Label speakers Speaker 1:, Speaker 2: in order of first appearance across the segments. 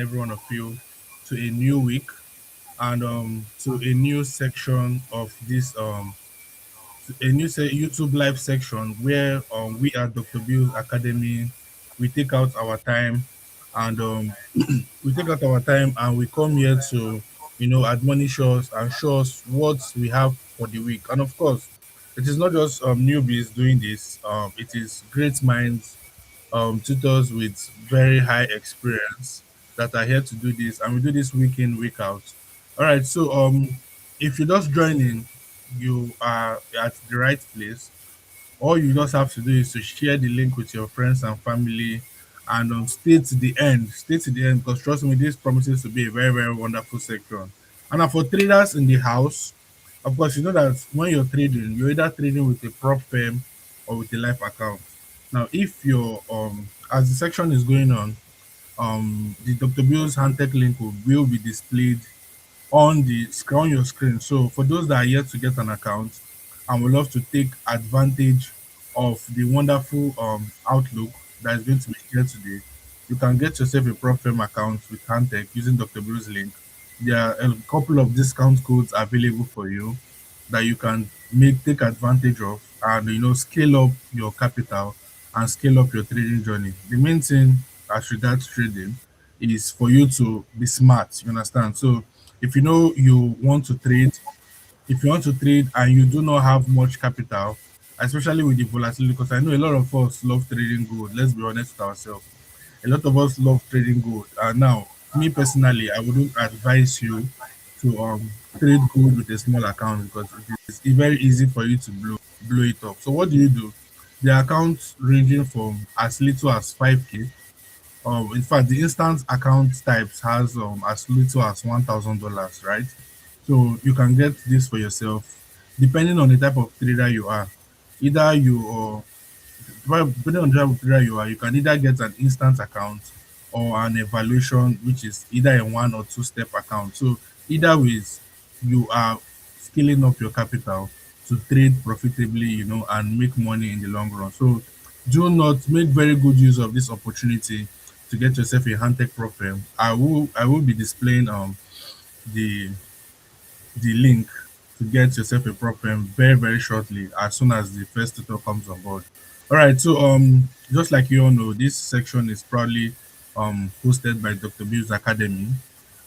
Speaker 1: every one of you to a new week and to a new section of this YouTube live section where we at Dr. Bill's Academy we take out our time and we come here to admonish us and show us what we have for the week. And of course, it is not just newbies doing this. It is great minds, tutors with very high experience that are here to do this, and we do this week in, week out. All right, so if you just join in, you are at the right place. All you just have to do is to share the link with your friends and family and stay to the end. Stay to the end because trust me, this promises to be a very, very wonderful section. And now for traders in the house, of course, you know that when you're trading, you're either trading with a prop firm or with a live account. Now, if you're as the section is going on, the Dr. Bill's Handtech link will be displayed on your screen. So for those that are yet to get an account and would love to take advantage of the wonderful outlook that is going to be shared today, you can get yourself a prop firm account with Handtech using Dr. Bill's link. There are a couple of discount codes available for you that you can take advantage of and scale up your capital and scale up your trading journey. The main thing as regards trading is for you to be smart, you understand? So if you know you want to trade, if you want to trade and you do not have much capital, especially with the volatility, because I know a lot of us love trading gold. Let's be honest with ourselves. A lot of us love trading gold. And now, me personally, I wouldn't advise you to trade gold with a small account because it is very easy for you to blow it up. So what do you do? The accounts ranging from as little as 5k. In fact, the instant account types has as little as $1,000, right? So you can get this for yourself, depending on the type of trader you are. Either you or well, depending on the type of trader you are, you can either get an instant account or an evaluation, which is either a one or two step account. So either ways, you are scaling up your capital to trade profitably, and make money in the long run. So do not make very good use of this opportunity to get yourself a handtech profile. I will be displaying the the link to get yourself a prop firm very, very shortly as soon as the first tutor comes on board. All right, so just like you all know, this section is proudly hosted by Dr. Bill's Academy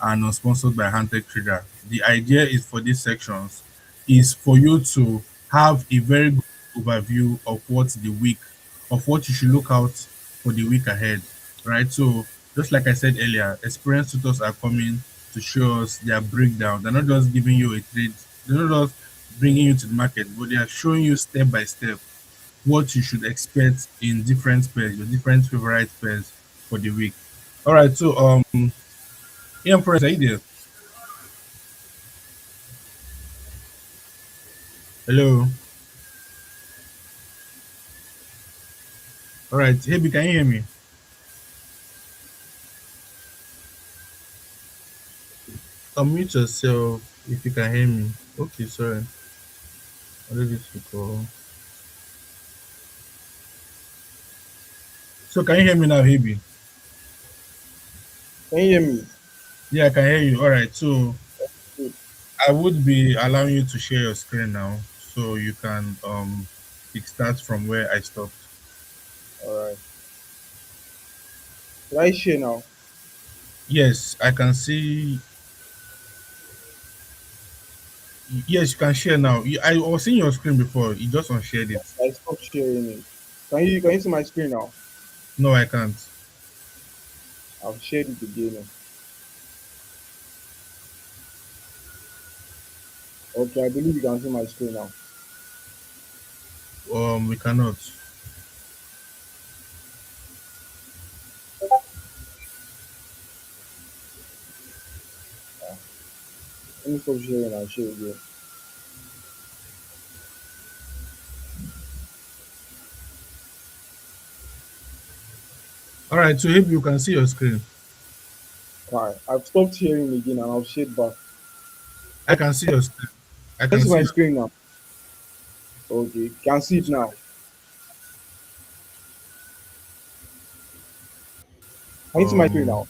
Speaker 1: and sponsored by Handtech Trader. The idea is for these sections is for you to have a very good overview of what you should look out for the week ahead, right? So just like I said earlier, experienced tutors are coming to show us their breakdown. They're not just giving you a trade, they're not just bringing you to the market, but they are showing you step by step what you should expect in different pairs, your different favorite pairs for the week. All right, so Ian Forrest, are you there? Hello. All right, Hebi, can you hear me? Unmute yourself if you can hear me. Okay, sorry. I did this before. So can you hear me now, Hebi?
Speaker 2: Can you hear me?
Speaker 1: Yeah, I can hear you. All right, so
Speaker 2: Good.
Speaker 1: I would be allowing you to share your screen now, so you can start from where I stopped.
Speaker 2: All right. Can I share now?
Speaker 1: Yes, I can see. Yes, you can share now. I was seeing your screen before. You just unshared it.
Speaker 2: I stopped sharing it. Can you see my screen now?
Speaker 1: No, I can't.
Speaker 2: I've shared it again now. Okay, I believe you can see my screen now.
Speaker 1: We cannot.
Speaker 2: Let me stop sharing. I'll share again.
Speaker 1: All right, so if you can see your screen,
Speaker 2: Fine. I've stopped sharing again and I've shared back.
Speaker 1: I can see your screen. I
Speaker 2: Can you
Speaker 1: can
Speaker 2: see
Speaker 1: see
Speaker 2: my
Speaker 1: your.
Speaker 2: screen now? Okay, can see it now. Can you see my screen
Speaker 1: Um,
Speaker 2: now?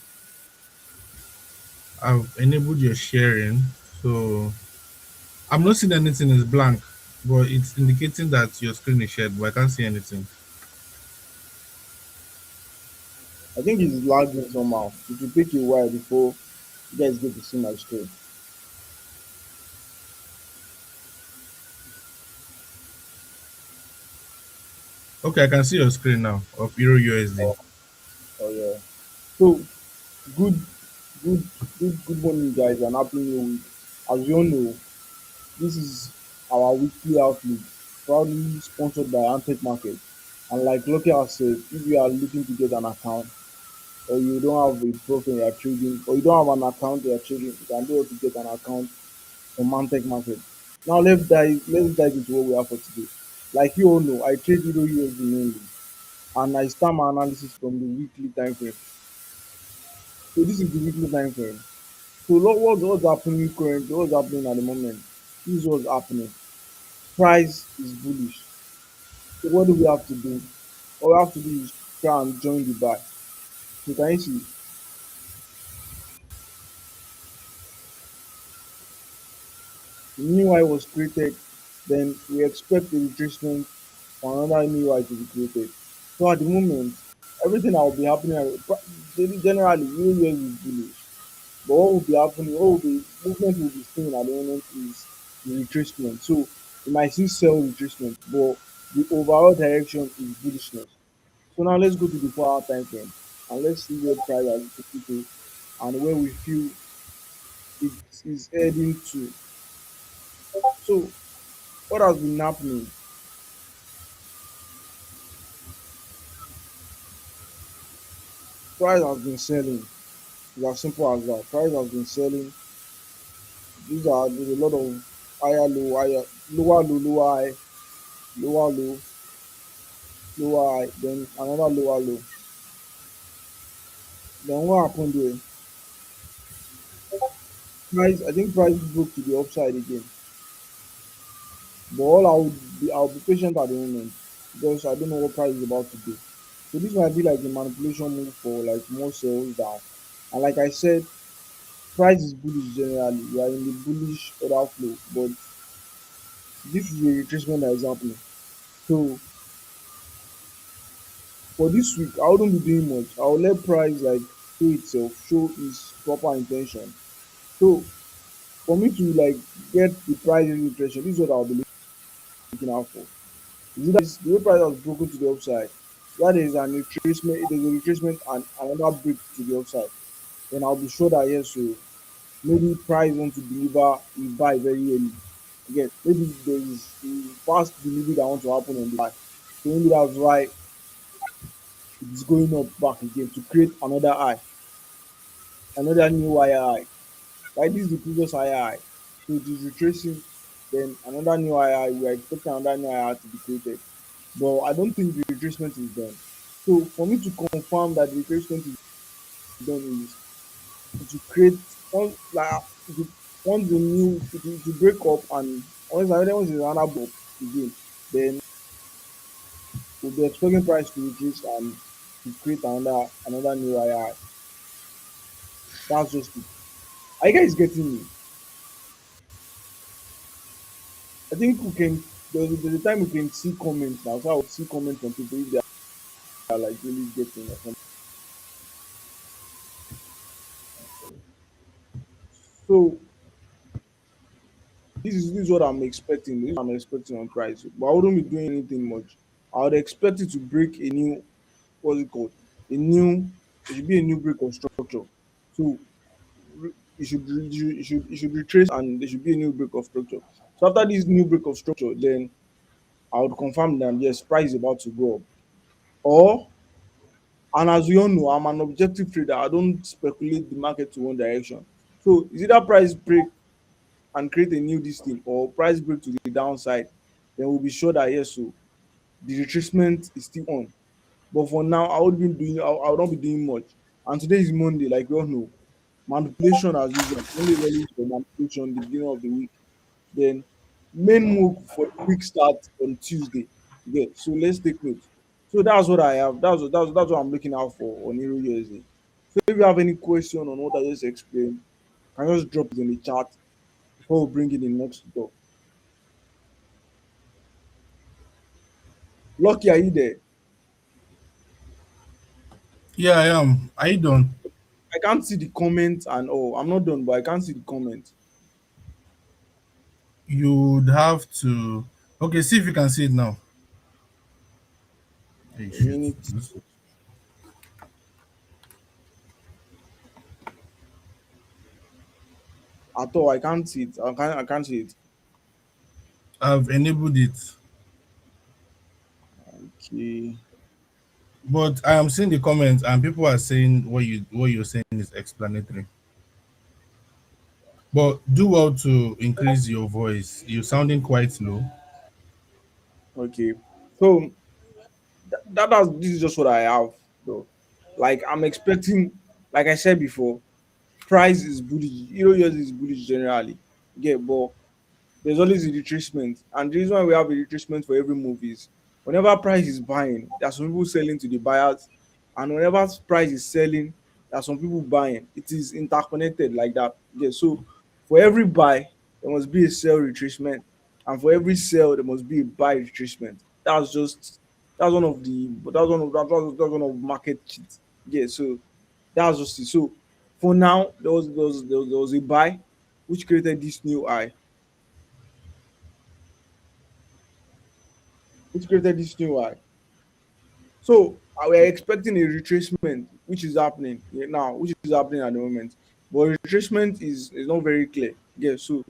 Speaker 1: I've enabled your sharing, so I'm not seeing anything is blank, but it's indicating that your screen is shared, but I can't see anything.
Speaker 2: I think it's lagging somehow. It will take a while before you guys get to see my screen.
Speaker 1: Okay, I can see your screen now of Euro USD.
Speaker 2: Oh, oh yeah. So good, good, good morning, guys, and happy new week. As you all know, this is our weekly outlook, proudly sponsored by Antec Market. And like Lucky has said, if you are looking to get an account, or you don't have a profile you are trading, or you don't have an account you are trading, you can be able to get an account from Antec Market. Now let's dive into what we have for today. Like you all know, I trade Euro USD mainly, and I start my analysis from the weekly time frame. So this is the weekly time frame. So what's happening currently? What's happening at the moment? This is what's happening. Price is bullish. So what do we have to do? All we have to do is try and join the buy. So can you see? The new high was created, then we expect the retracement for another new high to be created. So at the moment, everything that will be happening, generally, new year is bullish. But what will be happening, what will be movement will be seen at the moment is the retracement. So you might see sell retracement, but the overall direction is bullishness. So now let's go to the 4 hour time frame and let's see where price has taken to and where we feel it is heading to. So what has been happening? Price has been selling. It's as simple as that. Price has been selling. There's a lot of higher, lower low, lower high, lower low, lower high, then another lower low. Then what happened there? I think price broke to the upside again. But all I'll be patient at the moment because I don't know what price is about to do. So this might be like a manipulation move for like more sales down. And like I said, price is bullish generally. We are in the bullish order flow, but this is a retracement that is happening. So for this week, I wouldn't be doing much. I'll let price like show itself, show its proper intention. So for me to like get the price retracement, this is what I'll be looking out for. Is it that the way price has broken to the upside, that is an retracement, there's a retracement and another break to the upside. Then I'll be sure that yes, so maybe price want to deliver we buy very early. Again, maybe there is a fast delivery that want to happen on the buy. So maybe that's why it is going up back again to create another high, another new higher high. Like this is the previous higher high. So it is retracing, then another new higher high. We are expecting another new higher high to be created. But I don't think the retracement is done. So for me to confirm that the retracement is done is to create one like the once the new to break up and once there's another block again, then we'll be expecting price to retrace and to create another new higher. That's just it. Are you guys getting me? I think we can there's a time we can see comments now. So I would see comments from people if they are like really getting or something. So this is what I'm expecting. This is what I'm expecting on price. But I wouldn't be doing anything much. I would expect it to break a new what's it called? A new it should be a new break of structure. So it should retrace and there should be a new break of structure. So after this new break of structure, then I would confirm that yes, price is about to go up. Or and as we all know, I'm an objective trader. I don't speculate the market to one direction. So is either price break and create a new this thing or price break to the downside, then we'll be sure that yes, so the retracement is still on. But for now, I would not be doing much. And today is Monday, like we all know. Manipulation as usual. Only really for manipulation the beginning of the week. Then main move for the week starts on Tuesday. Yeah, so let's take note. So that's what I have. That's what I'm looking out for on Euro USD. So if you have any question on what I just explained, Can you just drop it in the chat before we bring in the next talk? Lucky, are you there?
Speaker 1: Yeah, I am. Are you done?
Speaker 2: I can't see the comment and all. I'm not done, but I can't see the comment.
Speaker 1: You'd have to. Okay, see if you can see it now. Hey,
Speaker 2: A
Speaker 1: shit.
Speaker 2: minute at all. I can't see it. I can't see it.
Speaker 1: I've enabled it,
Speaker 2: Okay.
Speaker 1: but I am seeing the comments, and people are saying what you're saying is explanatory. But do well to increase your voice. You're sounding quite low.
Speaker 2: Okay. So this is just what I have though. Like I'm expecting, like I said before, price is bullish. Yours is bullish generally. Yeah, but there's always a retracement. And the reason why we have a retracement for every move is whenever price is buying, there's some people selling to the buyers. And whenever price is selling, there's some people buying. It is interconnected like that. Yeah. So for every buy, there must be a sell retracement. And for every sell, there must be a buy retracement. That's one of the but that's one of market cheats. Yeah. So that's just it. So for now, there was a buy which created this new high, which created this new high. So we are expecting a retracement, which is happening now, which is happening at the moment. But retracement is not very clear. Yeah, so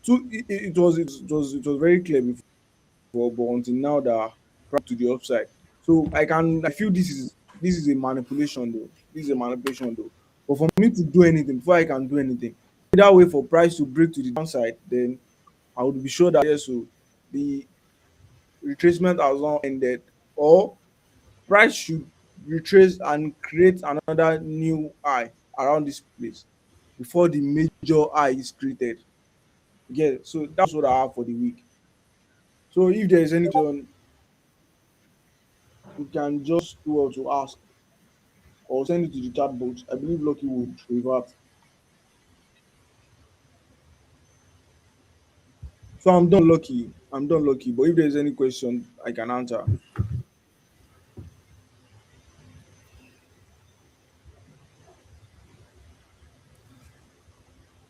Speaker 2: it was very clear before, but until now that price to the upside. So I feel this is a manipulation though. This is a manipulation though. But for me to do anything, before I can do anything, either way for price to break to the downside, then I would be sure that yes, so the retracement has not ended, or price should retrace and create another new high around this place before the major high is created. Yeah, so that's what I have for the week. So if there is any question, you can just do well to ask or send it to the chat box. I believe Lucky would revert. So I'm done, Lucky. I'm done, Lucky. But if there is any question, I can answer.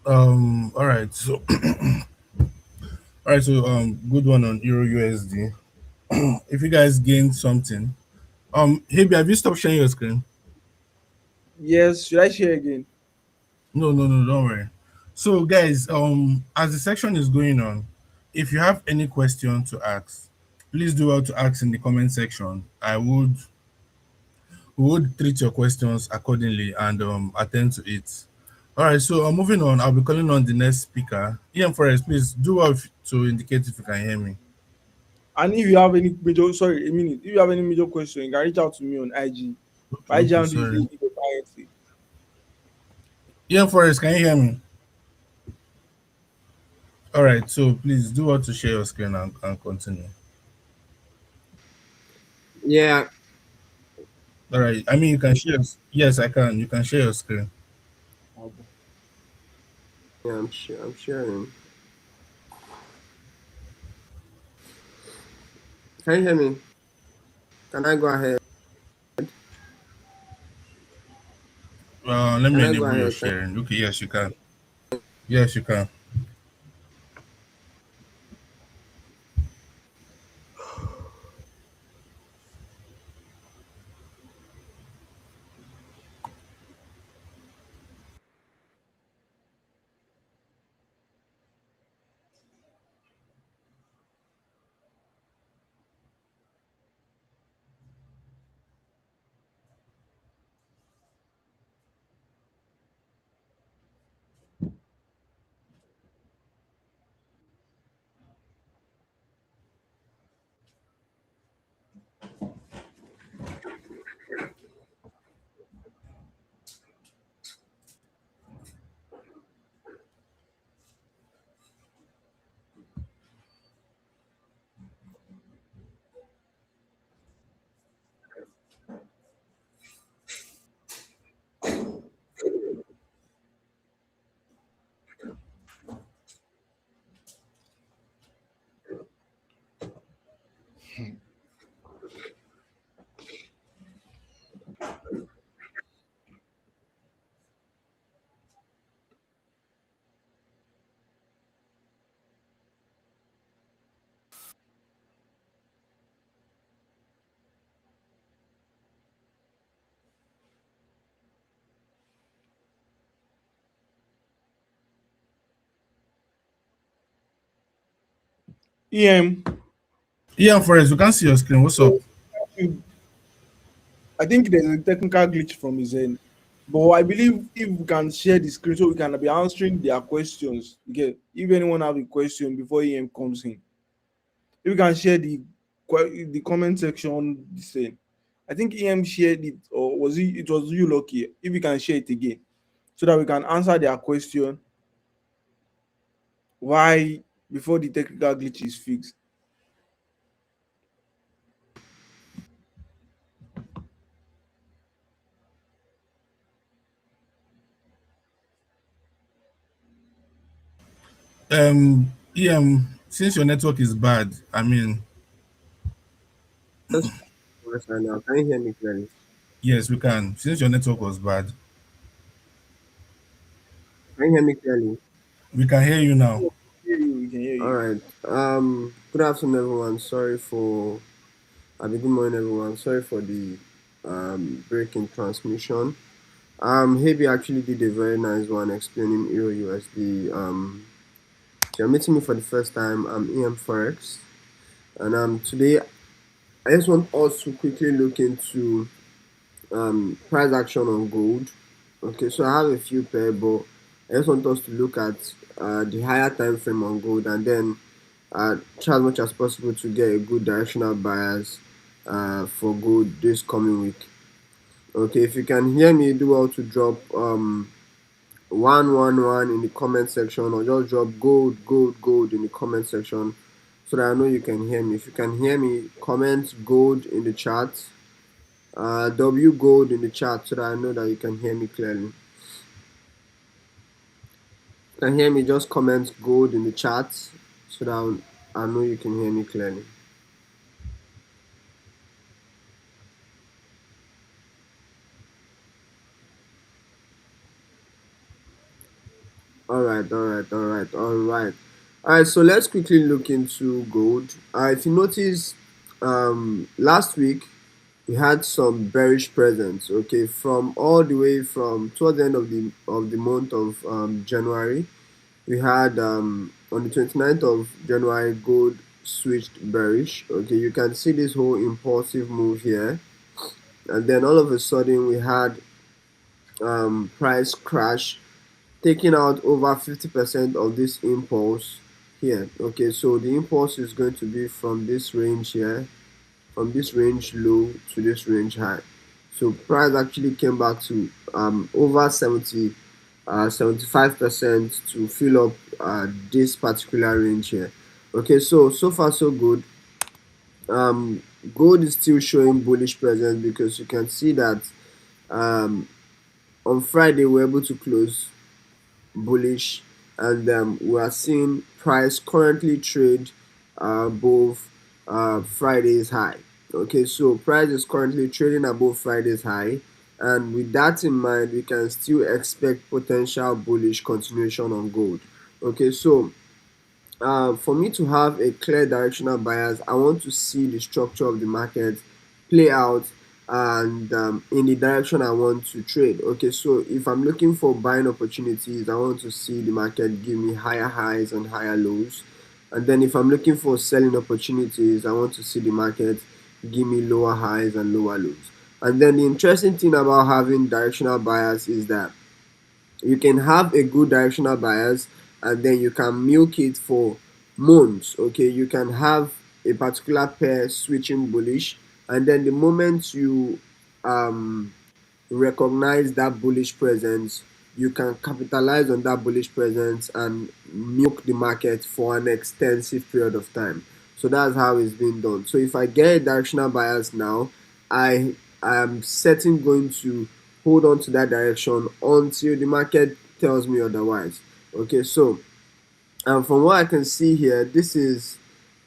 Speaker 1: All right. So, all right. So, good one on Euro USD. If you guys gained something, Hebe, have you stopped sharing your screen?
Speaker 2: Yes, should I share again?
Speaker 1: No, no, no, don't worry. So, guys, as the section is going on, if you have any question to ask, please do well to ask in the comment section. We would treat your questions accordingly and attend to it. All right, so moving on, I'll be calling on the next speaker. Ian Forrest, please do well to indicate if you can hear me.
Speaker 2: And if you have any major, sorry, a minute. If you have any major question, you can reach out to me on IG.
Speaker 1: Okay,
Speaker 2: My IG
Speaker 1: okay,
Speaker 2: handle is
Speaker 1: sorry.
Speaker 2: AEDOINC.
Speaker 1: Ian Forrest, can you hear me? All right, so please do well to share your screen and continue.
Speaker 3: Yeah,
Speaker 1: All right, I mean, you can share. Yes, I can. You can share your screen.
Speaker 3: yeah, I'm sure. I'm sharing. Can you hear me? Can I go ahead?
Speaker 1: Let
Speaker 3: Can
Speaker 1: me
Speaker 3: I go
Speaker 1: enable your
Speaker 3: ahead? Can
Speaker 1: sharing. Okay, yes, you can. Yes, you can.
Speaker 2: EM.
Speaker 1: Yeah, Forrest, we can see your screen. What's up?
Speaker 2: So I think there's a technical glitch from his end. But I believe if we can share the screen so we can be answering their questions. Okay. If anyone have a question before EM comes in, if we can share the comment section the same. I think EM shared it, or was it was you lucky? If we can share it again so that we can answer their question why before the technical glitch is fixed.
Speaker 1: Since your network is bad, I mean,
Speaker 3: Just right now. Can you hear me clearly?
Speaker 1: yes, we can. Since your network was bad,
Speaker 3: Can you hear me clearly?
Speaker 1: we can hear you now.
Speaker 2: Hear you, we can hear
Speaker 3: All
Speaker 2: you.
Speaker 3: right. Good afternoon, everyone. Sorry for. Good morning, everyone. Sorry for the break in transmission. Hebi actually did a very nice one explaining Euro USD. If you're meeting me for the first time, I'm EM Forex, and today I just want us to quickly look into price action on gold. Okay, so I have a few pair, but I just want us to look at the higher time frame on gold, and then try as much as possible to get a good directional bias for gold this coming week. Okay, if you can hear me, do well to drop 111 in the comment section, or just drop gold in the comment section so that I know you can hear me. If you can hear me, comment gold in the chat, W gold in the chat so that I know that you can hear me clearly. If you can hear me, just comment gold in the chat so that I know you can hear me clearly. All right. So let's quickly look into gold. If you notice, last week we had some bearish presence. Okay, from all the way from towards the end of the month of January, we had on the 29th of January, gold switched bearish. Okay, you can see this whole impulsive move here, and then all of a sudden we had price crash, taking out over 50% of this impulse here. Okay, so the impulse is going to be from this range here, from this range low to this range high. So price actually came back to over 75% to fill up this particular range here. Okay, so far so good. um Gold is still showing bullish presence because you can see that um on Friday we're able to close bullish, and we are seeing price currently trade above Friday's high. Okay, so price is currently trading above Friday's high, and with that in mind, we can still expect potential bullish continuation on gold. Okay, so for me to have a clear directional bias, I want to see the structure of the market play out and in the direction I want to trade. Okay, so if I'm looking for buying opportunities, I want to see the market give me higher highs and higher lows. And then if I'm looking for selling opportunities, I want to see the market give me lower highs and lower lows. And then the interesting thing about having directional bias is that you can have a good directional bias, and then you can milk it for months. Okay, you can have a particular pair switching bullish, and then the moment you um recognize that bullish presence, you can capitalize on that bullish presence and milk the market for an extensive period of time. So that's how it's being done. So if I get a directional bias now, I am certain going to hold on to that direction until the market tells me otherwise. Okay, so from what I can see here, this is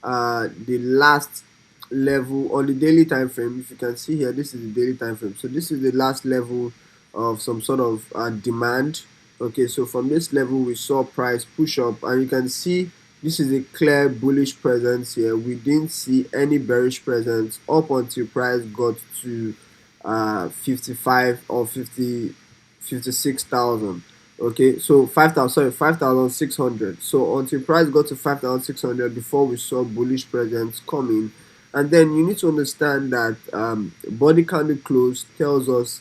Speaker 3: the last level on the daily time frame. If you can see here, this is the daily time frame. So this is the last level of some sort of demand. Okay, so from this level we saw price push up, and you can see this is a clear bullish presence here. We didn't see any bearish presence up until price got to 55 or 50 56,000. Okay, so 5,000, sorry, 5,600. So until price got to 5,600 before we saw bullish presence coming. And then you need to understand that body candle close tells us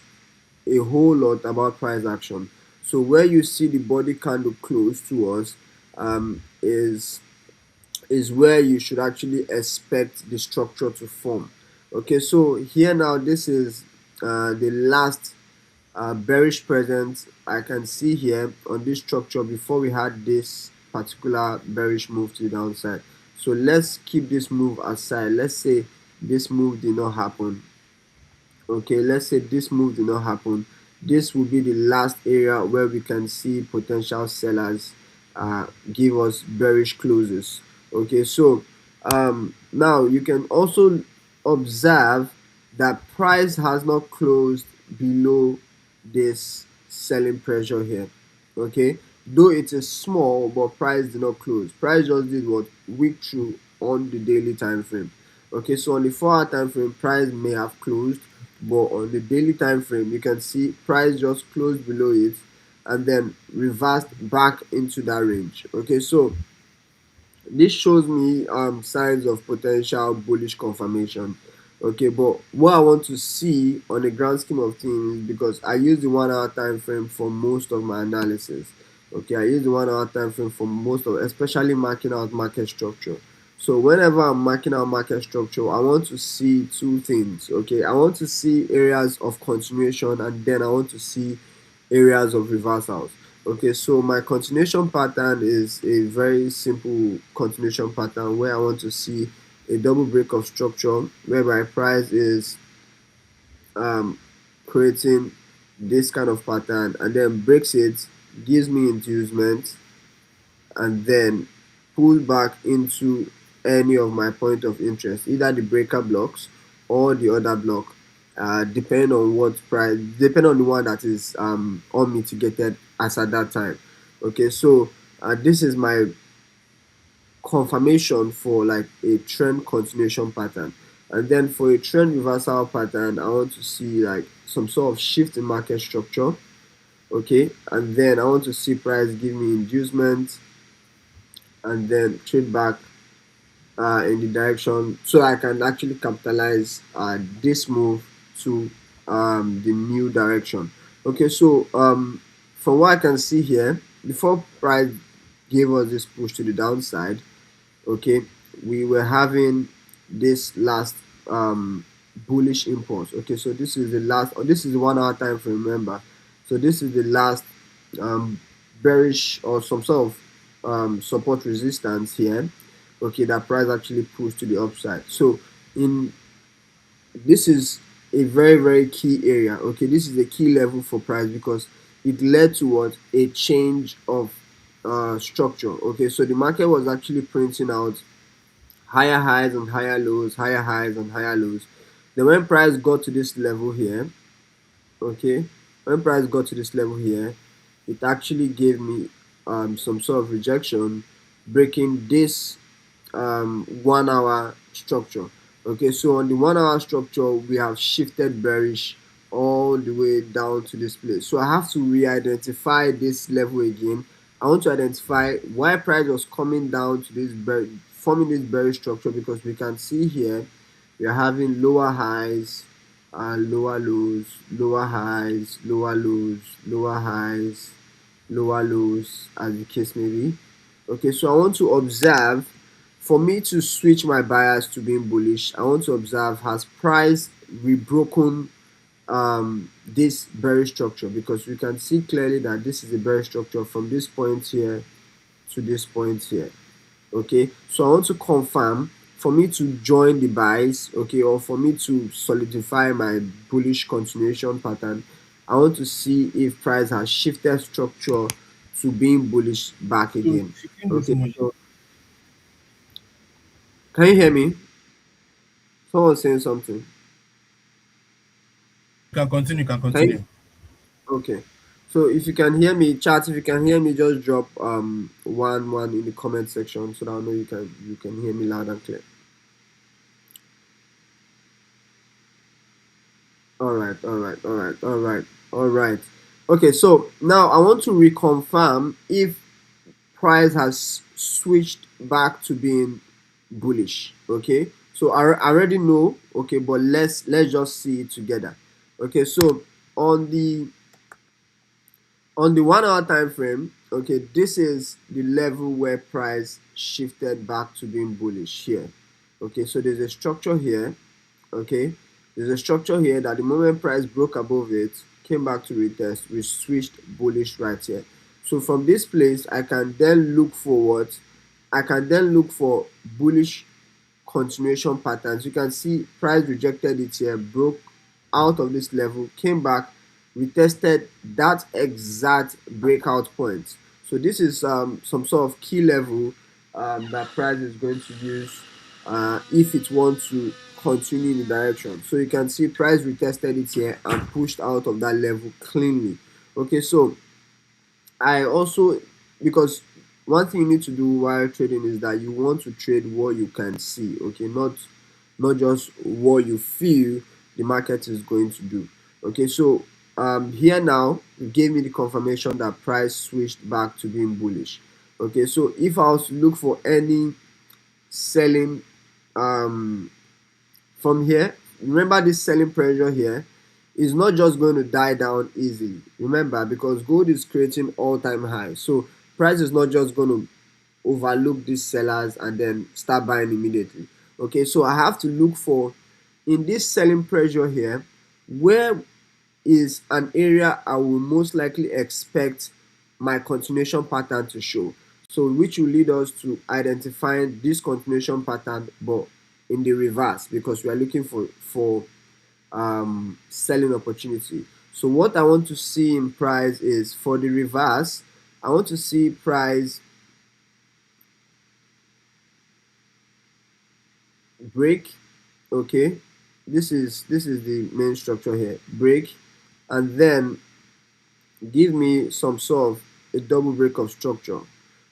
Speaker 3: a whole lot about price action. So where you see the body candle close to us is where you should actually expect the structure to form. Okay, so here now this is the last bearish presence I can see here on this structure before we had this particular bearish move to the downside. So let's keep this move aside. Let's say this move did not happen. Okay, let's say this move did not happen. This will be the last area where we can see potential sellers give us bearish closes. Okay, so now you can also observe that price has not closed below this selling pressure here. Okay, though it is small, but price did not close. Price just did what? Week through on the daily time frame. Okay, so on the 4 hour time frame, price may have closed, but on the daily time frame, you can see price just closed below it and then reversed back into that range. Okay, so this shows me signs of potential bullish confirmation. Okay, but what I want to see on the grand scheme of things is because I use the 1 hour time frame for most of my analysis. Okay, I use the 1 hour time frame for most of, especially marking out market structure. So whenever I'm marking out market structure, I want to see two things. Okay, I want to see areas of continuation and then I want to see areas of reversals. Okay, so my continuation pattern is a very simple continuation pattern where I want to see a double break of structure whereby price is um, creating this kind of pattern and then breaks it, gives me inducement, and then pull back into any of my point of interest, either the breaker blocks or the other block, depending on what price, depending on the one that is unmitigated as at that time. Okay, so this is my confirmation for like a trend continuation pattern. And then for a trend reversal pattern, I want to see like some sort of shift in market structure. Okay, and then I want to see price give me inducement and then trade back in the direction so I can actually capitalize this move to the new direction. Okay, so from what I can see here, before price gave us this push to the downside, okay, we were having this last bullish impulse. Okay, so this is the last, or this is the 1 hour time frame, remember. So this is the last um, bearish or some sort of support resistance here. Okay, that price actually pushed to the upside. So in this is a very very key area. Okay, this is a key level for price because it led to what? A change of structure. Okay, so the market was actually printing out higher highs and higher lows, higher highs and higher lows. Then when price got to this level here, okay, when price got to this level here, it actually gave me some sort of rejection, breaking this 1 hour structure. Okay, so on the 1 hour structure, we have shifted bearish all the way down to this place. So I have to re-identify this level again. I want to identify why price was coming down to this forming this bearish structure because we can see here we are having lower highs and lower lows, lower highs, lower lows, lower highs, lower lows, as the case may be. Okay, so I want to observe, for me to switch my bias to being bullish, I want to observe has price rebroken this bearish structure because we can see clearly that this is a bearish structure from this point here to this point here. Okay, so I want to confirm for me to join the buys, okay, or for me to solidify my bullish continuation pattern. I want to see if price has shifted structure to being bullish back
Speaker 1: So
Speaker 3: again.
Speaker 1: shifting this
Speaker 3: Okay,
Speaker 1: money.
Speaker 3: so can you hear me? Someone saying something.
Speaker 1: You can continue, you can
Speaker 3: Can you?
Speaker 1: continue.
Speaker 3: Okay. So if you can hear me, chat. If you can hear me, just drop one in the comment section so that I know you can hear me loud and clear. All right, all right, all right, all right, all right. Okay, so now I want to reconfirm if price has switched back to being bullish. Okay, so I already know. Okay, but let's just see it together. Okay, so on the on the 1 hour time frame, okay, this is the level where price shifted back to being bullish here. Okay, so there's a structure here. Okay, there's a structure here that the moment price broke above it, came back to retest, we switched bullish right here. So from this place, I can then look forward. I can then look for bullish continuation patterns. You can see price rejected it here, broke out of this level, came back, retested that exact breakout point. So this is some sort of key level that price is going to use if it wants to continue in the direction. So you can see price retested it here and pushed out of that level cleanly. Okay, so I also, because one thing you need to do while trading is that you want to trade what you can see, okay, not just what you feel the market is going to do. Okay, so here now it gave me the confirmation that price switched back to being bullish. Okay, so if I was to look for any selling um from here, remember this selling pressure here is not just going to die down easily. Remember, because gold is creating all-time high, so price is not just going to overlook these sellers and then start buying immediately. Okay, so I have to look for in this selling pressure here, where is an area I will most likely expect my continuation pattern to show. So which will lead us to identifying this continuation pattern but in the reverse, because we are looking for selling opportunity. So what I want to see in price is for the reverse, I want to see price break. Okay, this is the main structure here, break, and then give me some sort of a double break of structure.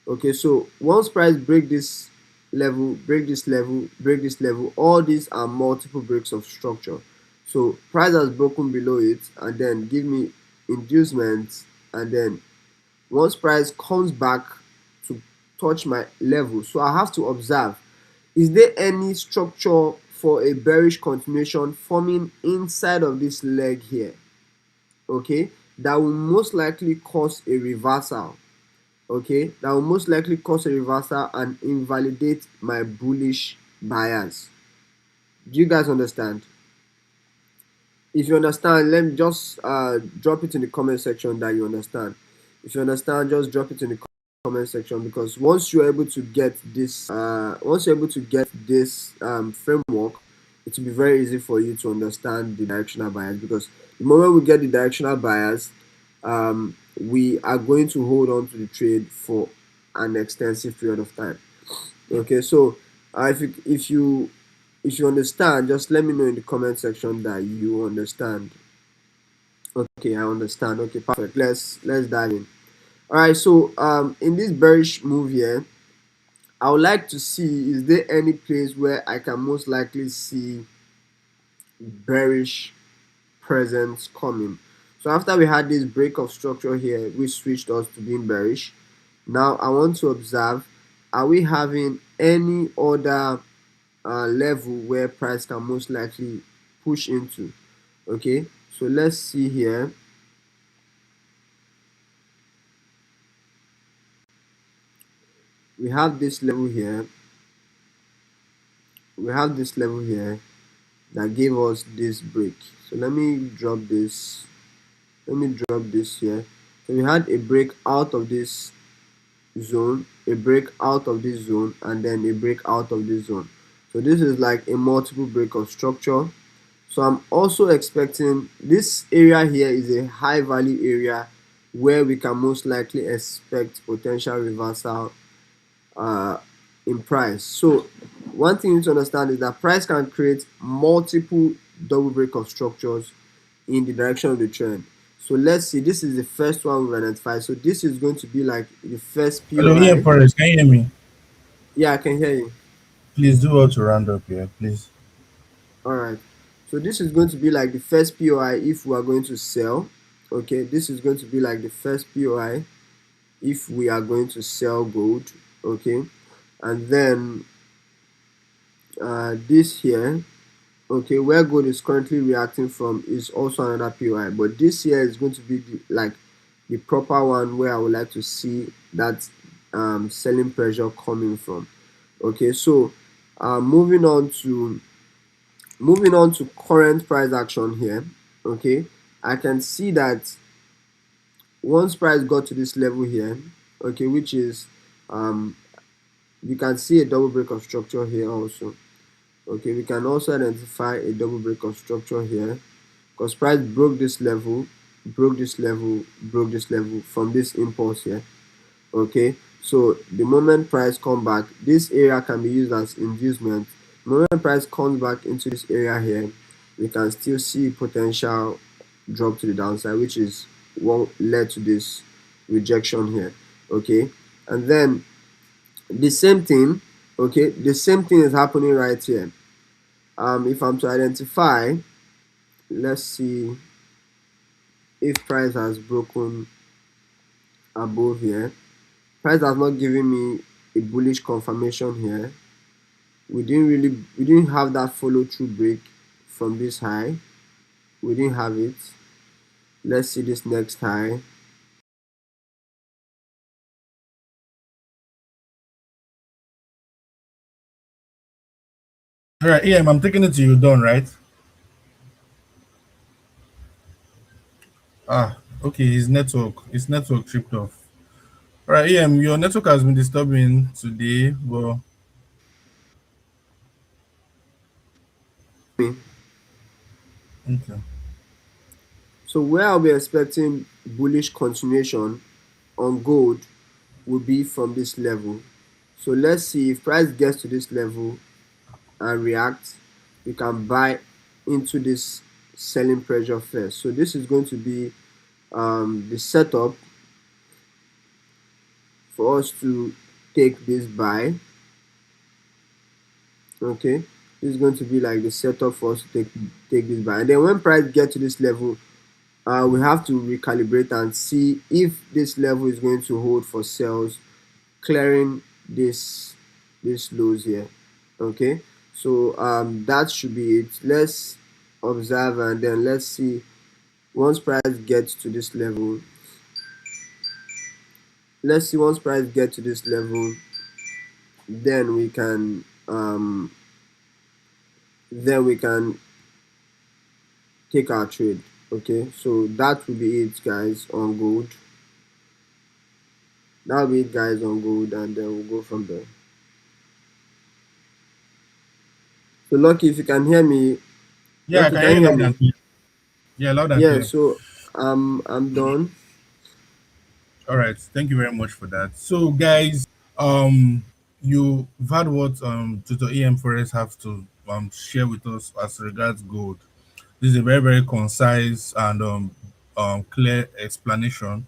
Speaker 3: Okay, so once price break this level, break this level, break this level, all these are multiple breaks of structure. So price has broken below it and then give me inducement, and then once price comes back to touch my level, so I have to observe, is there any structure for a bearish continuation forming inside of this leg here? Okay, that will most likely cause a reversal. Okay, that will most likely cause a reversal and invalidate my bullish bias. Do you guys understand? If you understand, let me just drop it in the comment section that you understand. If you understand, just drop it in the comment section, because once you're able to get this framework, it will be very easy for you to understand the directional bias. Because the moment we get the directional bias, we are going to hold on to the trade for an extensive period of time. Okay, so if you understand, just let me know in the comment section that you understand. Okay, I understand. Okay, perfect. Let's dive in. All right, so in this bearish move here, I would like to see, is there any place where I can most likely see bearish presence coming. So after we had this break of structure here, we switched us to being bearish. Now I want to observe, are we having any other level where price can most likely push into? Okay, so let's see here. We have this level here. We have this level here that gave us this break. So let me drop this. Let me drop this here. So we had a break out of this zone, a break out of this zone, and then a break out of this zone. So this is like a multiple break of structure. So I'm also expecting this area here is a high value area where we can most likely expect potential reversal uh, in price. So one thing you need to understand is that price can create multiple double break of structures in the direction of the trend. So let's see, this is the first one we've identified. So this is going to be like the first
Speaker 1: Hello, yeah,
Speaker 3: POI.
Speaker 1: Forex, can you hear me?
Speaker 3: Yeah, I can hear you.
Speaker 1: Please do well to round up here, please.
Speaker 3: All right. So this is going to be like the first POI if we are going to sell. Okay, this is going to be like the first POI if we are going to sell gold. Okay, and then this here, okay, where gold is currently reacting from is also another POI, but this here is going to be like the proper one where I would like to see that selling pressure coming from. Okay, so moving on to current price action here. Okay, I can see that once price got to this level here, okay, which is um, you can see a double break of structure here also. Okay, we can also identify a double break of structure here because price broke this level, broke this level, broke this level from this impulse here. Okay, so the moment price come back, this area can be used as inducement. The moment price comes back into this area here, we can still see potential drop to the downside, which is what led to this rejection here. Okay, and then the same thing, okay, the same thing is happening right here. If I'm to identify, let's see if price has broken above here. Price has not given me a bullish confirmation here. We didn't have that follow through break from this high. We didn't have it. Let's see this next high.
Speaker 1: All right, EM, I'm taking it to you done, right? Ah, okay, his network tripped off. All right, EM, your network has been disturbing today, but okay.
Speaker 3: So where I'll be expecting bullish continuation on gold will be from this level. So let's see if price gets to this level and react, we can buy into this selling pressure first. So this is going to be the setup for us to take this buy. Okay, this is going to be like the setup for us to take this buy, and then when price get to this level, we have to recalibrate and see if this level is going to hold for sales, clearing this lows here. Okay, so that should be it. Let's observe and then let's see once price gets to this level. Let's see once price gets to this level, then we can take our trade. Okay, so that will be it, guys, on gold. That will be it, guys, on gold, and then we'll go from there. So, Lucky, if you can hear me,
Speaker 1: Yeah, I
Speaker 3: Lucky,
Speaker 1: can
Speaker 3: can
Speaker 1: hear
Speaker 3: you
Speaker 1: you
Speaker 3: hear
Speaker 1: loud
Speaker 3: me?
Speaker 1: and clear. Yeah, loud and
Speaker 3: Yeah.
Speaker 1: clear.
Speaker 3: So, I'm done.
Speaker 1: All right, thank you very much for that. So, guys, you've heard what Tutor EM Forest have to share with us as regards gold. This is a very, very concise and clear explanation,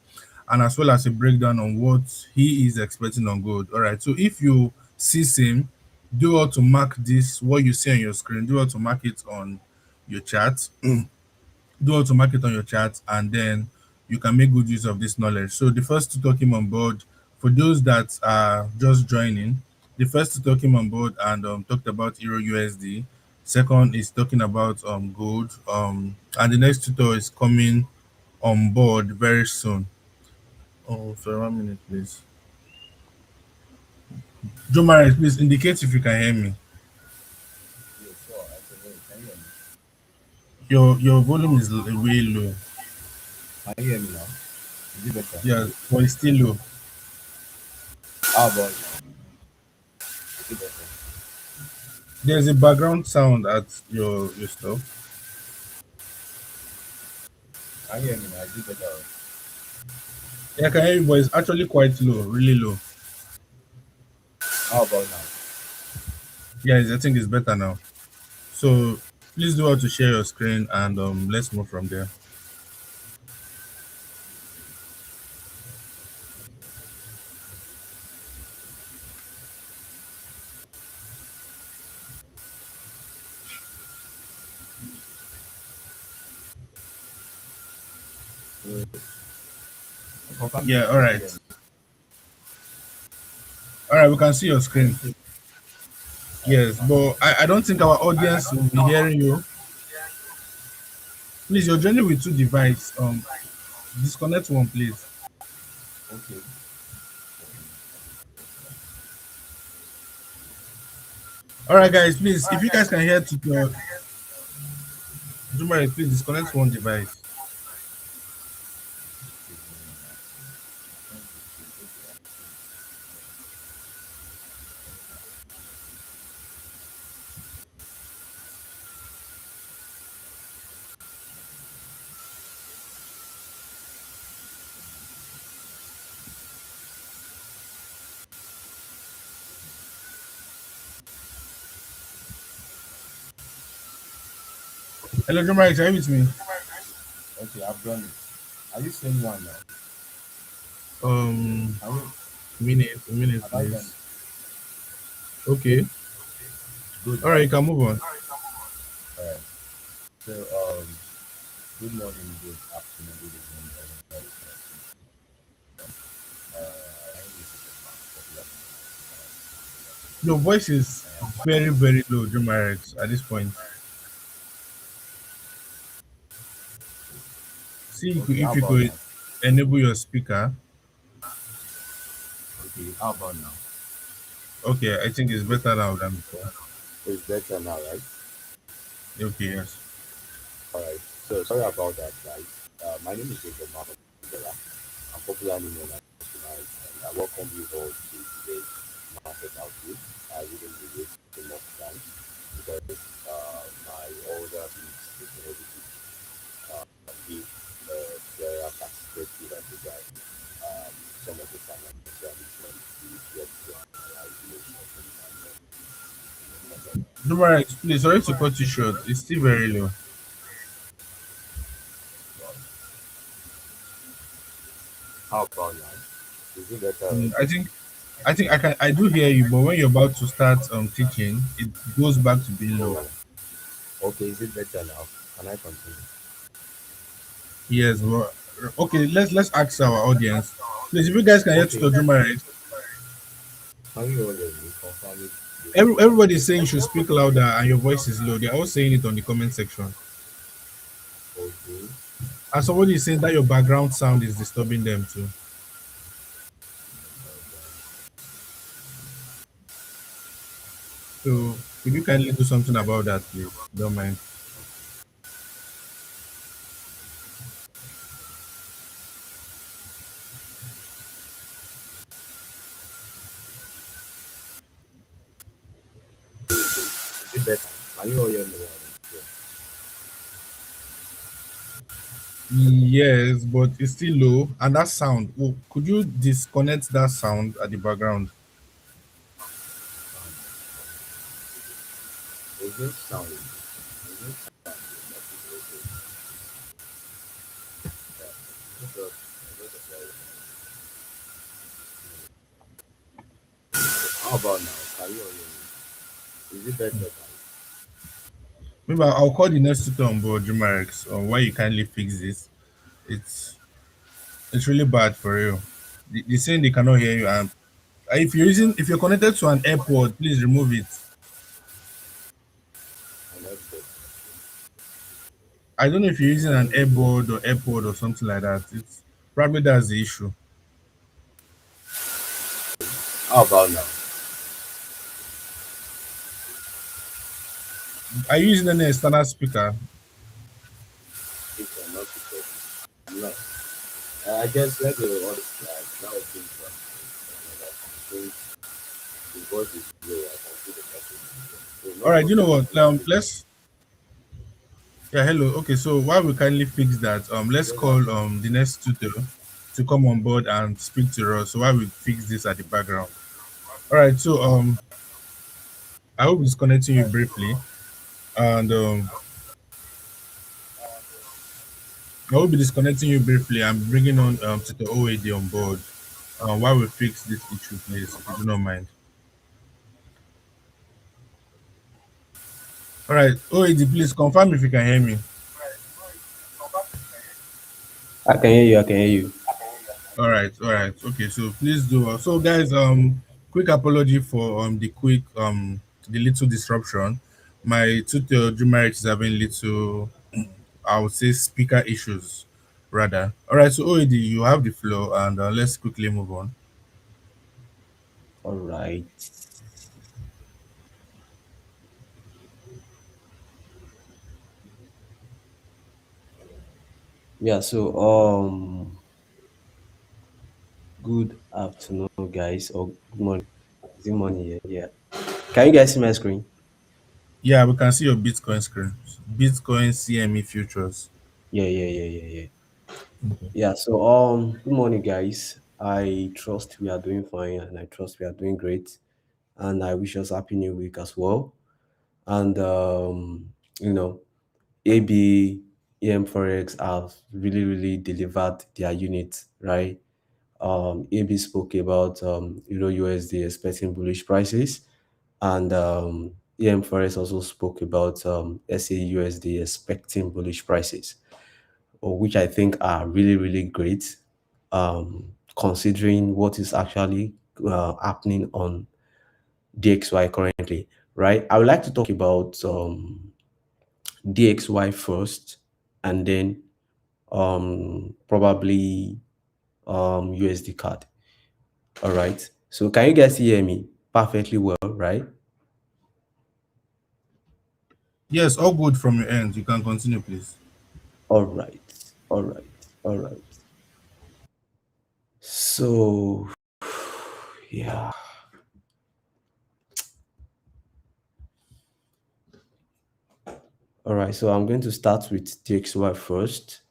Speaker 1: and as well as a breakdown on what he is expecting on gold. All right, so if you see same, do all to mark this, what you see on your screen, do all to mark it on your chart. Do all to mark it on your chart, and then you can make good use of this knowledge. So the first two talking on board, for those that are just joining, the first two talking on board and talked about Euro USD. Second is talking about gold. And the next tutor is coming on board very soon. Oh, sorry, 1 minute, please. Joe Maris, please indicate if you can hear me.
Speaker 4: Yeah, sure. I can hear you. Can you hear me?
Speaker 1: Your volume is way low.
Speaker 4: Can you hear me now? Is it better?
Speaker 1: Yeah, but it's still low.
Speaker 4: How about now? Is it better?
Speaker 1: There's a background sound at your stuff.
Speaker 4: Can you hear me now? Is it better?
Speaker 1: Yeah, I can hear you, but it's actually quite low, really low.
Speaker 4: How about now?
Speaker 1: Yeah, I think it's better now. So please do how to share your screen and let's move from there.
Speaker 4: Confirm if
Speaker 1: Yeah,
Speaker 4: you
Speaker 1: all
Speaker 4: can
Speaker 1: right.
Speaker 4: hear me.
Speaker 1: All right, we can see your
Speaker 4: Can you
Speaker 1: screen.
Speaker 4: see? Alright,
Speaker 1: Yes,
Speaker 4: fine.
Speaker 1: but I don't think our audience will be hearing you. Please, you're joining with two devices. Disconnect one, please.
Speaker 4: Okay.
Speaker 1: All right, guys, please, if you guys can hear Tutor Jumare, please disconnect one device. Hello, Jumare, are you with me?
Speaker 4: Okay, I've done it. Are you seeing one now?
Speaker 1: Um,
Speaker 4: Can you?
Speaker 1: a minute,
Speaker 4: Have I done
Speaker 1: please.
Speaker 4: it?
Speaker 1: Okay.
Speaker 4: Good,
Speaker 1: All right,
Speaker 4: right?
Speaker 1: you can move on.
Speaker 4: Alright. So, good morning, good afternoon, good evening, everybody. My name is Popular.
Speaker 1: Your voice is very, very low, Jumare, at this point. See
Speaker 4: Okay, how
Speaker 1: if you
Speaker 4: about
Speaker 1: could
Speaker 4: now?
Speaker 1: enable your speaker.
Speaker 4: Okay, how about now?
Speaker 1: Okay, I think it's better now than before.
Speaker 4: It's better now, right?
Speaker 1: Okay, yes.
Speaker 4: Alright. So, sorry about that, guys. My name is Jacob Marcus. I'm popularly known as tonight, and I welcome you all to today's market outlook. I wouldn't be wasting much time because my older is able to give a clearer perspective as regards some of the financial movements we get to analyze most of the time.
Speaker 1: Jumare, please, sorry to cut you short. It's still very low.
Speaker 4: How about now? Is it better
Speaker 1: Mm,
Speaker 4: already?
Speaker 1: I do hear you, but when you're about to start teaching, it goes back to being low.
Speaker 4: Oh, okay. Is it better now? Can I continue?
Speaker 1: Yes, but okay, let's ask our audience. Please, if you guys can hear
Speaker 4: Okay.
Speaker 1: Tutor Jumare,
Speaker 4: Can you already confirm it?
Speaker 1: everybody is saying you should speak louder and your voice is low. They're all saying it on the comment section.
Speaker 4: Okay.
Speaker 1: And somebody is saying that your background sound is disturbing them too. So could you kindly do something about that, please? Don't mind.
Speaker 4: Is it better? Can you all hear me well? Yeah.
Speaker 1: Yes, but it's still low. And that sound, oh, could you disconnect that sound at the background?
Speaker 4: Is it sounding? Is it sounding? That is okay. Yeah. Because I got a very How about now? Can you all hear me? Is it better, guys?
Speaker 1: Maybe I'll call the next tutor on board, Jumarex, on why you kindly fix this. It's it's really bad for you. They're saying they cannot hear you, and if you're connected to an airport, please remove it.
Speaker 4: And that's good.
Speaker 1: I don't know if you're using an
Speaker 4: Can you hear
Speaker 1: airboard or airpod or something like that. It's probably that's the issue.
Speaker 4: How about now?
Speaker 1: Are you using any external speaker?
Speaker 4: If I'm not sure. I'm not. I guess let the other slide. That would be fun. Since the voice is low, I can see the message. So
Speaker 1: All
Speaker 4: no
Speaker 1: right, you know
Speaker 4: problem. I
Speaker 1: what?
Speaker 4: will let it.
Speaker 1: Let's Yeah, hello. Okay, so while we kindly fix that, let's
Speaker 4: Yes,
Speaker 1: call
Speaker 4: I'm fine.
Speaker 1: the next tutor to come on board and speak to us. So while we fix this at the background. All right, so I will be disconnecting you briefly, and I will be disconnecting you briefly and bringing on Tutor OAD on board. While we fix this issue, please, if you do not mind. All right, OAD, please confirm if you can hear me.
Speaker 5: I can hear you. I can hear you.
Speaker 1: All right. Okay, so please do. So, guys, quick apology for the little disruption. My tutor Jumarit is having little, I would say, speaker issues, rather. All right, so OED, you have the floor, and let's quickly move on.
Speaker 5: All right. Yeah. So good afternoon, guys, or good morning. Is it morning here? Yeah. Can you guys see my screen?
Speaker 1: Yeah, we can see your Bitcoin screen. Bitcoin CME futures.
Speaker 5: Yeah. Yeah. Yeah. Yeah. Yeah.
Speaker 1: Okay.
Speaker 5: Yeah. So good morning, guys. I trust we are doing fine, and I trust we are doing great, and I wish us happy new week as well. And you know, AB Forex have really delivered their unit, right? AB spoke about Euro USD expecting bullish prices, and Forex also spoke about SA USD expecting bullish prices, which I think are really great, considering what is actually happening on DXY currently, right? I would like to talk about DXY first, and then probably USD card. All right. So can you guys hear me perfectly well, right?
Speaker 1: Yes, all good from your end. You can continue, please.
Speaker 5: All right. All right. All right. So yeah. All right. So I'm going to start with DXY first,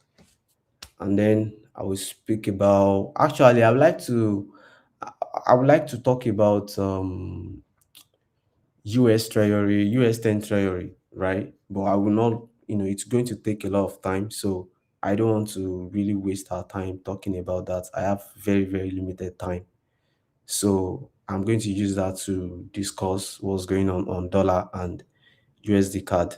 Speaker 5: and then I will speak about. Actually, I I would like to talk about US Treasury, US 10 Treasury, right? But I will not, it's going to take a lot of time. So I don't want to really waste our time talking about that. I have very limited time. So I'm going to use that to discuss what's going on dollar and USD card.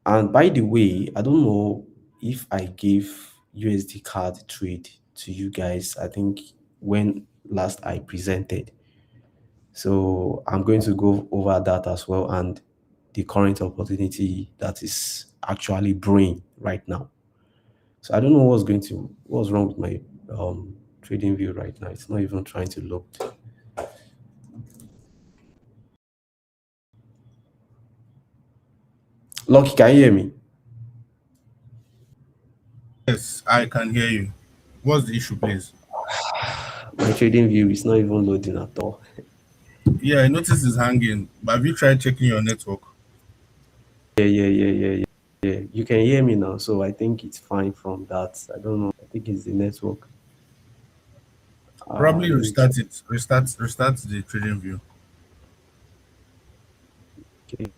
Speaker 5: And by the way, I don't know if I gave USD card trade to you guys. I think when last I presented. So I'm going to go over that as well and the current opportunity that is actually brewing right now. So I don't know what's wrong with my trading view right now. It's not even trying to load. Lucky, can you hear me?
Speaker 1: Yes, I can hear you. What's the issue, please?
Speaker 5: My trading view is not even loading at all.
Speaker 1: Yeah, I noticed it's hanging. But have you tried checking your network?
Speaker 5: Yeah. You can hear me now, so I think it's fine from that. I don't know. I think it's the network.
Speaker 1: Probably
Speaker 5: Let me check.
Speaker 1: restart it. Restart the trading view.
Speaker 5: Okay.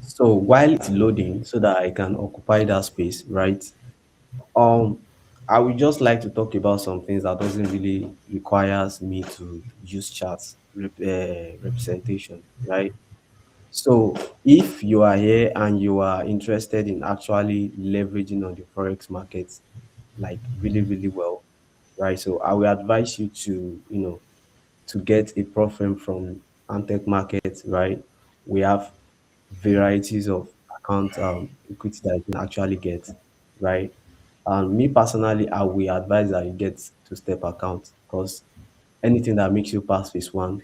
Speaker 5: So while it's loading, so that I can occupy that space, right? Um, I would just like to talk about some things that doesn't really requires me to use charts representation, right? So if you are here and you are interested in actually leveraging on the forex market, like really well, right? So I will advise you to, to get a profile from Antec Market, right? We have varieties of account equity that you can actually get, right? And me personally, I will advise that you get two-step account because anything that makes you pass phase one,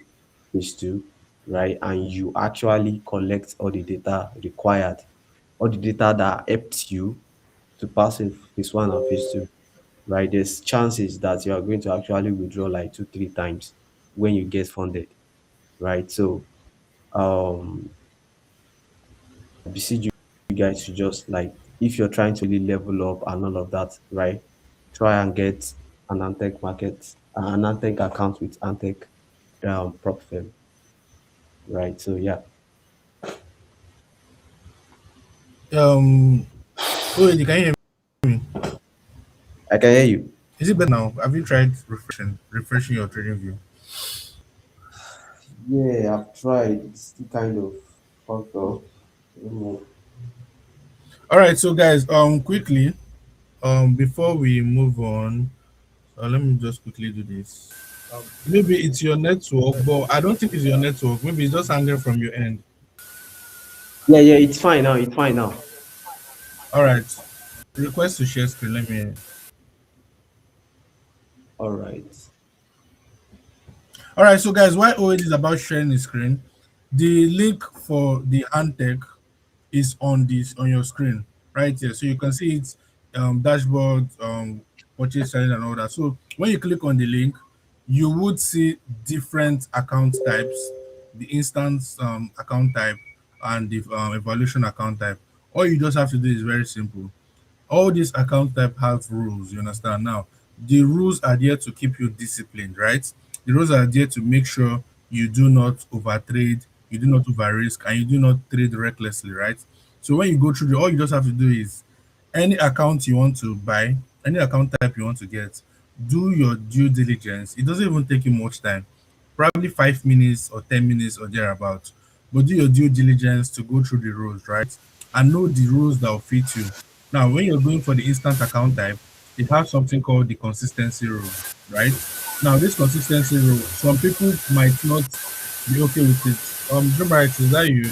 Speaker 5: phase two, right? And you actually collect all the data required, all the data that helps you to pass in phase one and phase two, right? There's chances that you are going to actually withdraw like two, three times when you get funded, right? So um beseech you guys to just like if you're trying to really level up and all of that, right? Try and get an Antec market an Antec account with Antec prop firm, right? So yeah,
Speaker 1: Um, oh, you can hear me.
Speaker 5: I can hear you.
Speaker 1: Is it better now? Have you tried refreshing your trading view?
Speaker 5: Yeah, I've tried. It's still kind of fucked up. I don't know.
Speaker 1: All right, so guys, quickly, before we move on, let me just quickly do this. Maybe it's your network, but I don't think it's your network. Maybe it's just hanging from your end.
Speaker 5: Yeah, yeah, it's fine now. It's fine now.
Speaker 1: All right, request to share screen. Let me.
Speaker 5: All right.
Speaker 1: All right, so guys, why OAD is about sharing the screen? The link for the hand tech is on your screen right here, so you can see it, dashboard, purchase challenge and all that. So when you click on the link, you would see different account types, the instance account type and the evaluation account type. All you just have to do is very simple. All these account type have rules, you understand. Now the rules are there to keep you disciplined, right? The rules are there to make sure you do not overtrade, you do not over risk, and you do not trade recklessly, right? So when you go through all you just have to do is any account you want to buy, any account type you want to get, do your due diligence. It doesn't even take you much time, probably 5 minutes or 10 minutes or thereabout. But do your due diligence to go through the rules, right? And know the rules that will fit you. Now, when you're going for the instant account type, it has something called the consistency rule, right? Now, this consistency rule, some people might not be okay with it. Right, is that you?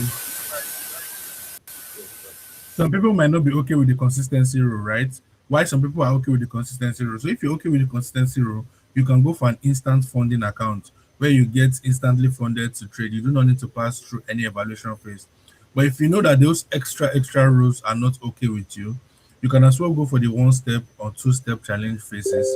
Speaker 1: Some people might not be okay with the consistency rule, right? Why some people are okay with the consistency rule. So if you're okay with the consistency rule, you can go for an instant funding account where you get instantly funded to trade. You do not need to pass through any evaluation phase. But if you know that those extra rules are not okay with you, you can as well go for the one step or two-step challenge phases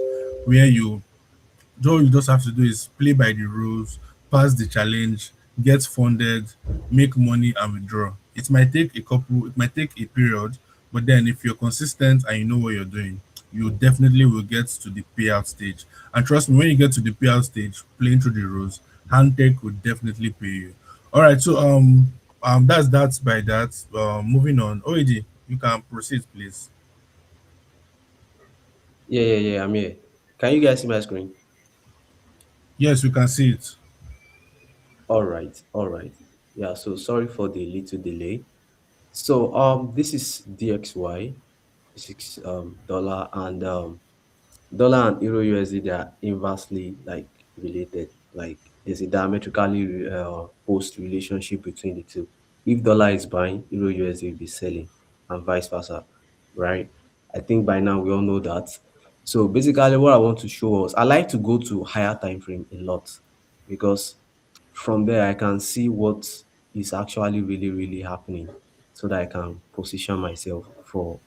Speaker 1: where all you just have to do is play by the rules, pass the challenge, get funded, make money, and withdraw. It might take a period, but then if you're consistent and you know what you're doing, you definitely will get to the payout stage. And trust me, when you get to the payout stage, playing through the rules, Handtech will definitely pay you. All right, so that's by that. Moving on. OED, you can proceed, please.
Speaker 5: Yeah, yeah, yeah. I'm here. Can you guys see my screen?
Speaker 1: Yes, you can see it.
Speaker 5: All right, all right. Yeah. So sorry for the little delay. So this is DXY, $6 and dollar and euro USD, they are inversely like related. Like there's a diametrically opposed relationship between the two. If dollar is buying, euro USD will be selling, and vice versa, right? I think by now we all know that. So basically, what I want to show us, I like to go to higher time frame a lot because from there I can see what is actually really happening, so that I can position myself for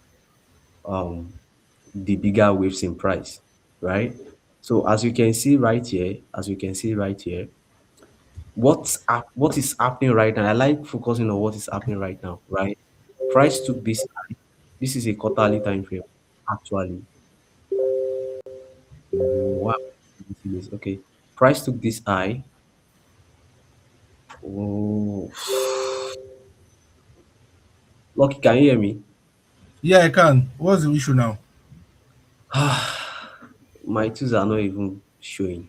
Speaker 5: um the bigger waves in price, right? So as you can see right here, what is happening right now? I like focusing on what is happening right now, right? Price took this high. This is a quarterly time frame, actually. Wow, okay. Price took this high. Oh, Lucky, can you hear me?
Speaker 1: Yeah, I can. What's the issue now?
Speaker 5: My tools are not even showing.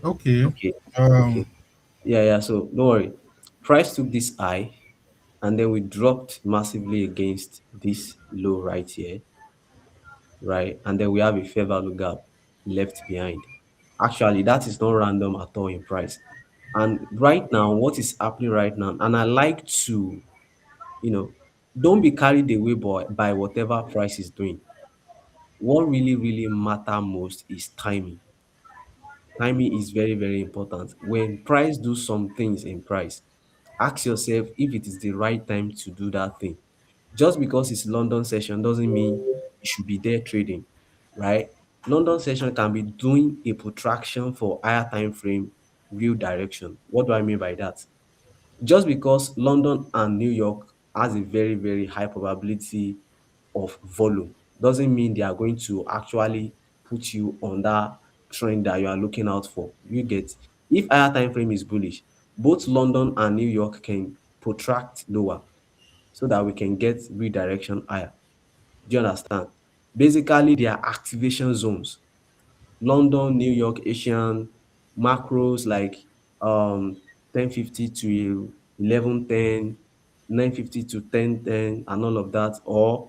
Speaker 1: Okay.
Speaker 5: Okay, okay.
Speaker 1: Um,
Speaker 5: Yeah, yeah. So don't worry. Price took this high, and then we dropped massively against this low right here, right? And then we have a fair value gap left behind. Actually, that is not random at all in price. And right now, what is happening right now, and I like to, you know, don't be carried away by whatever price is doing. What really matter most is timing. Timing is very important. When price do some things in price, ask yourself if it is the right time to do that thing. Just because it's London session doesn't mean you should be there trading, right? London session can be doing a protraction for higher time frame, real direction. What do I mean by that? Just because London and New York has a very high probability of volume doesn't mean they are going to actually put you on that. trend that you are looking out for. You get, if higher time frame is bullish, both London and New York can protract lower so that we can get redirection higher. Do you understand? Basically, they are activation zones. London, New York, Asian macros like 1050 to 1110, 950 to 1010, and all of that, or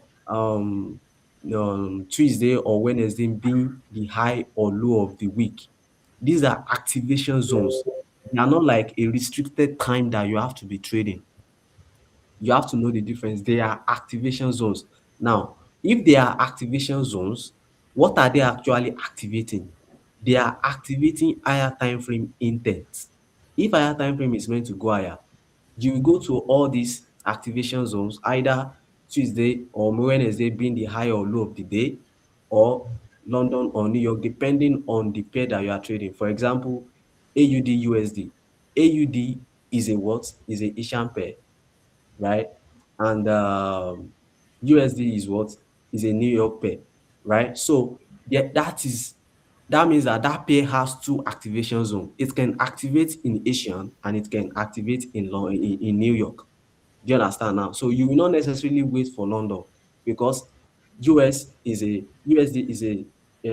Speaker 5: Tuesday or Wednesday being the high or low of the week. These are activation zones. They are not like a restricted time that you have to be trading. You have to know the difference. They are activation zones. Now, if they are activation zones, what are they actually activating? They are activating higher time frame intent. If higher time frame is meant to go higher, you will go to all these activation zones, either Tuesday or Wednesday being the high or low of the day, or London or New York, depending on the pair that you are trading. For example, AUD USD. AUD is a what? Is a Asian pair, right? And USD is what? Is a New York pair, right? So yeah, that means that that pair has two activation zone. It can activate in Asian and it can activate in New York. Do you understand now? So you will not necessarily wait for London because USD is a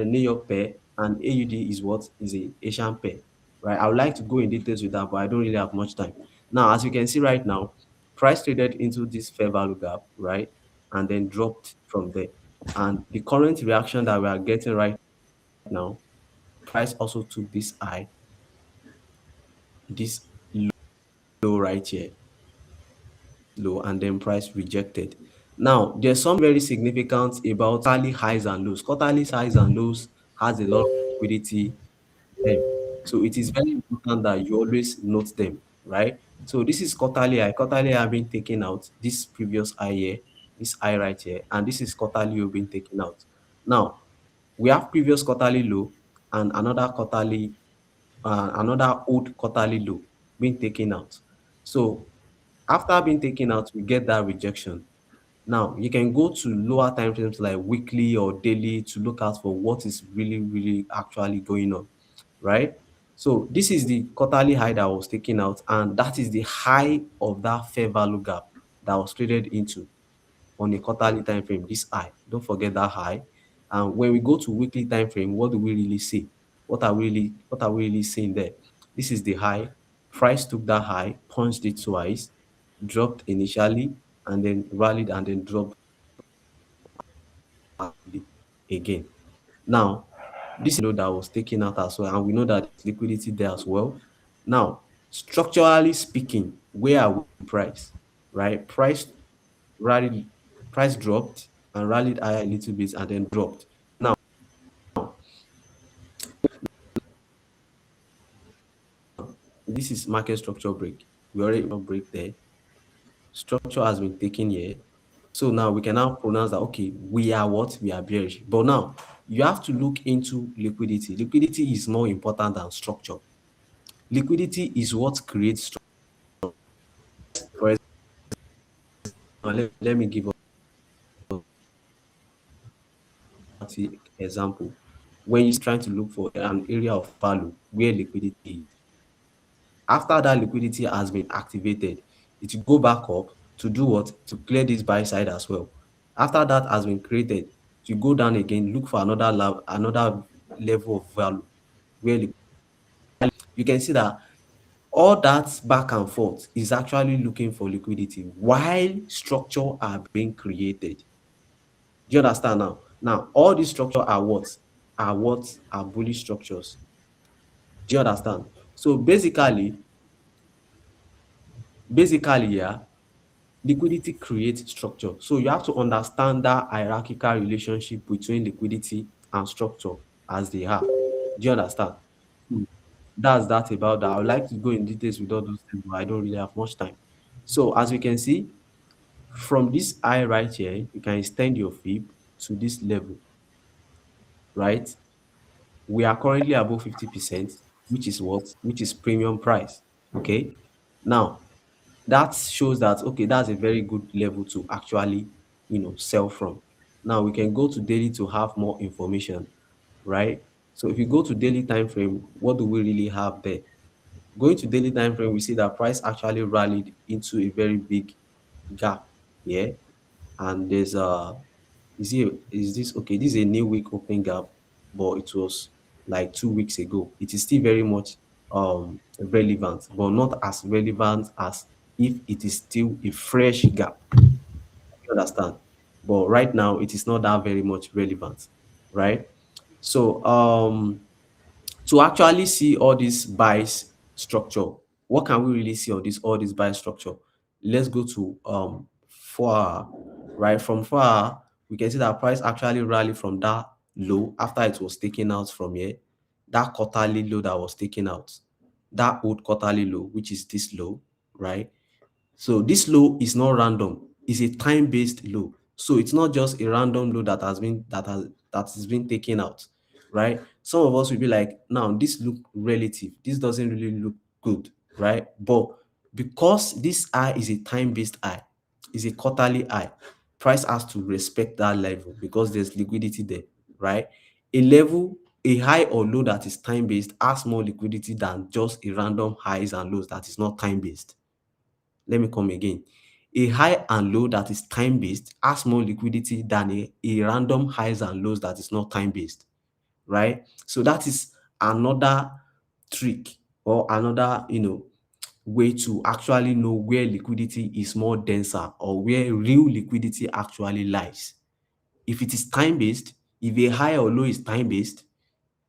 Speaker 5: New York pair and AUD is what? Is a Asian pair, right? I would like to go in details with that, but I don't really have much time. Now, as you can see right now, price traded into this fair value gap, right? And then dropped from there. And the current reaction that we are getting right now, price also took this high, this low right here, low, and then price rejected. Now, there's something very significant about quarterly highs and lows. Quarterly highs and lows has a lot of liquidity in them. So it is very important that you always note them, right? So this is quarterly high. Quarterly high been taken out. This previous high here, this high right here, and this is quarterly low being taken out. Now, we have previous quarterly low and another old quarterly low being taken out. So after being taken out, we get that rejection. Now, you can go to lower time frames like weekly or daily to look out for what is really, really actually going on, right? So this is the quarterly high that was taken out, and that is the high of that fair value gap that was traded into on a quarterly time frame, this high. Don't forget that high. And when we go to weekly time frame, what do we really see? What are we really seeing there? This is the high. Price took that high, punched it twice, dropped initially, and then rallied and then dropped again. Now, this is low that was taken out as well, and we know that there's liquidity there as well. Now, structurally speaking, where are we price? Right? Rallied, price dropped and rallied higher a little bit and then dropped. Now, this is market structure break. We already break there. Structure has been taken here. So now we can now pronounce that okay, we are what? We are bearish. But now you have to look into liquidity. Liquidity is more important than structure. Liquidity is what creates structure. For example, let me give an example. When you're trying to look for an area of value where liquidity is, after that liquidity has been activated, it will go back up to do what? To clear this buy side as well. After that has been created, to go down again, look for another level of value where you can see that all that back and forth is actually looking for liquidity while structure are being created. Do you understand now? Now, all these structure are what? Are bullish structures. Do you understand? So basically, yeah, liquidity creates structure. So you have to understand that hierarchical relationship between liquidity and structure as they are. Do you understand? Hmm. That's that about that. I would like to go in details with all those things, but I don't really have much time. So as we can see, from this high right here, you can extend your fib to this level, right? We are currently above 50%, which is what? Which is premium price. Okay. Now, that shows that okay, that's a very good level to actually sell from. Now we can go to daily to have more information, right? So if you go to daily time frame, what do we really have there? Going to daily time frame, we see that price actually rallied into a very big gap here, and there's a is this okay? This is a new week open gap, but it was like 2 weeks ago. It is still very much relevant, but not as relevant as if it is still a fresh gap. You understand? But right now, it is not that very much relevant, right? So to actually see all this bias structure, what can we really see on this all this bias structure? Let's go to 4 hour, right? From 4 hour, we can see that price actually rallied from that low after it was taken out from here, that quarterly low that was taken out, that old quarterly low, which is this low, right? So this low is not random, it's a time-based low. So it's not just a random low that has been taken out, right? Some of us will be like, now this look relative, this doesn't really look good, right? But because this high is a time-based high, is a quarterly high, price has to respect that level because there's liquidity there, right? A level, a high or low that is time-based has more liquidity than just a random highs and lows that is not time-based. Let me come again. A high and low that is time based has more liquidity than a random highs and lows that is not time based, right? So that is another trick or another, way to actually know where liquidity is more denser or where real liquidity actually lies. If it is time based, if a high or low is time based,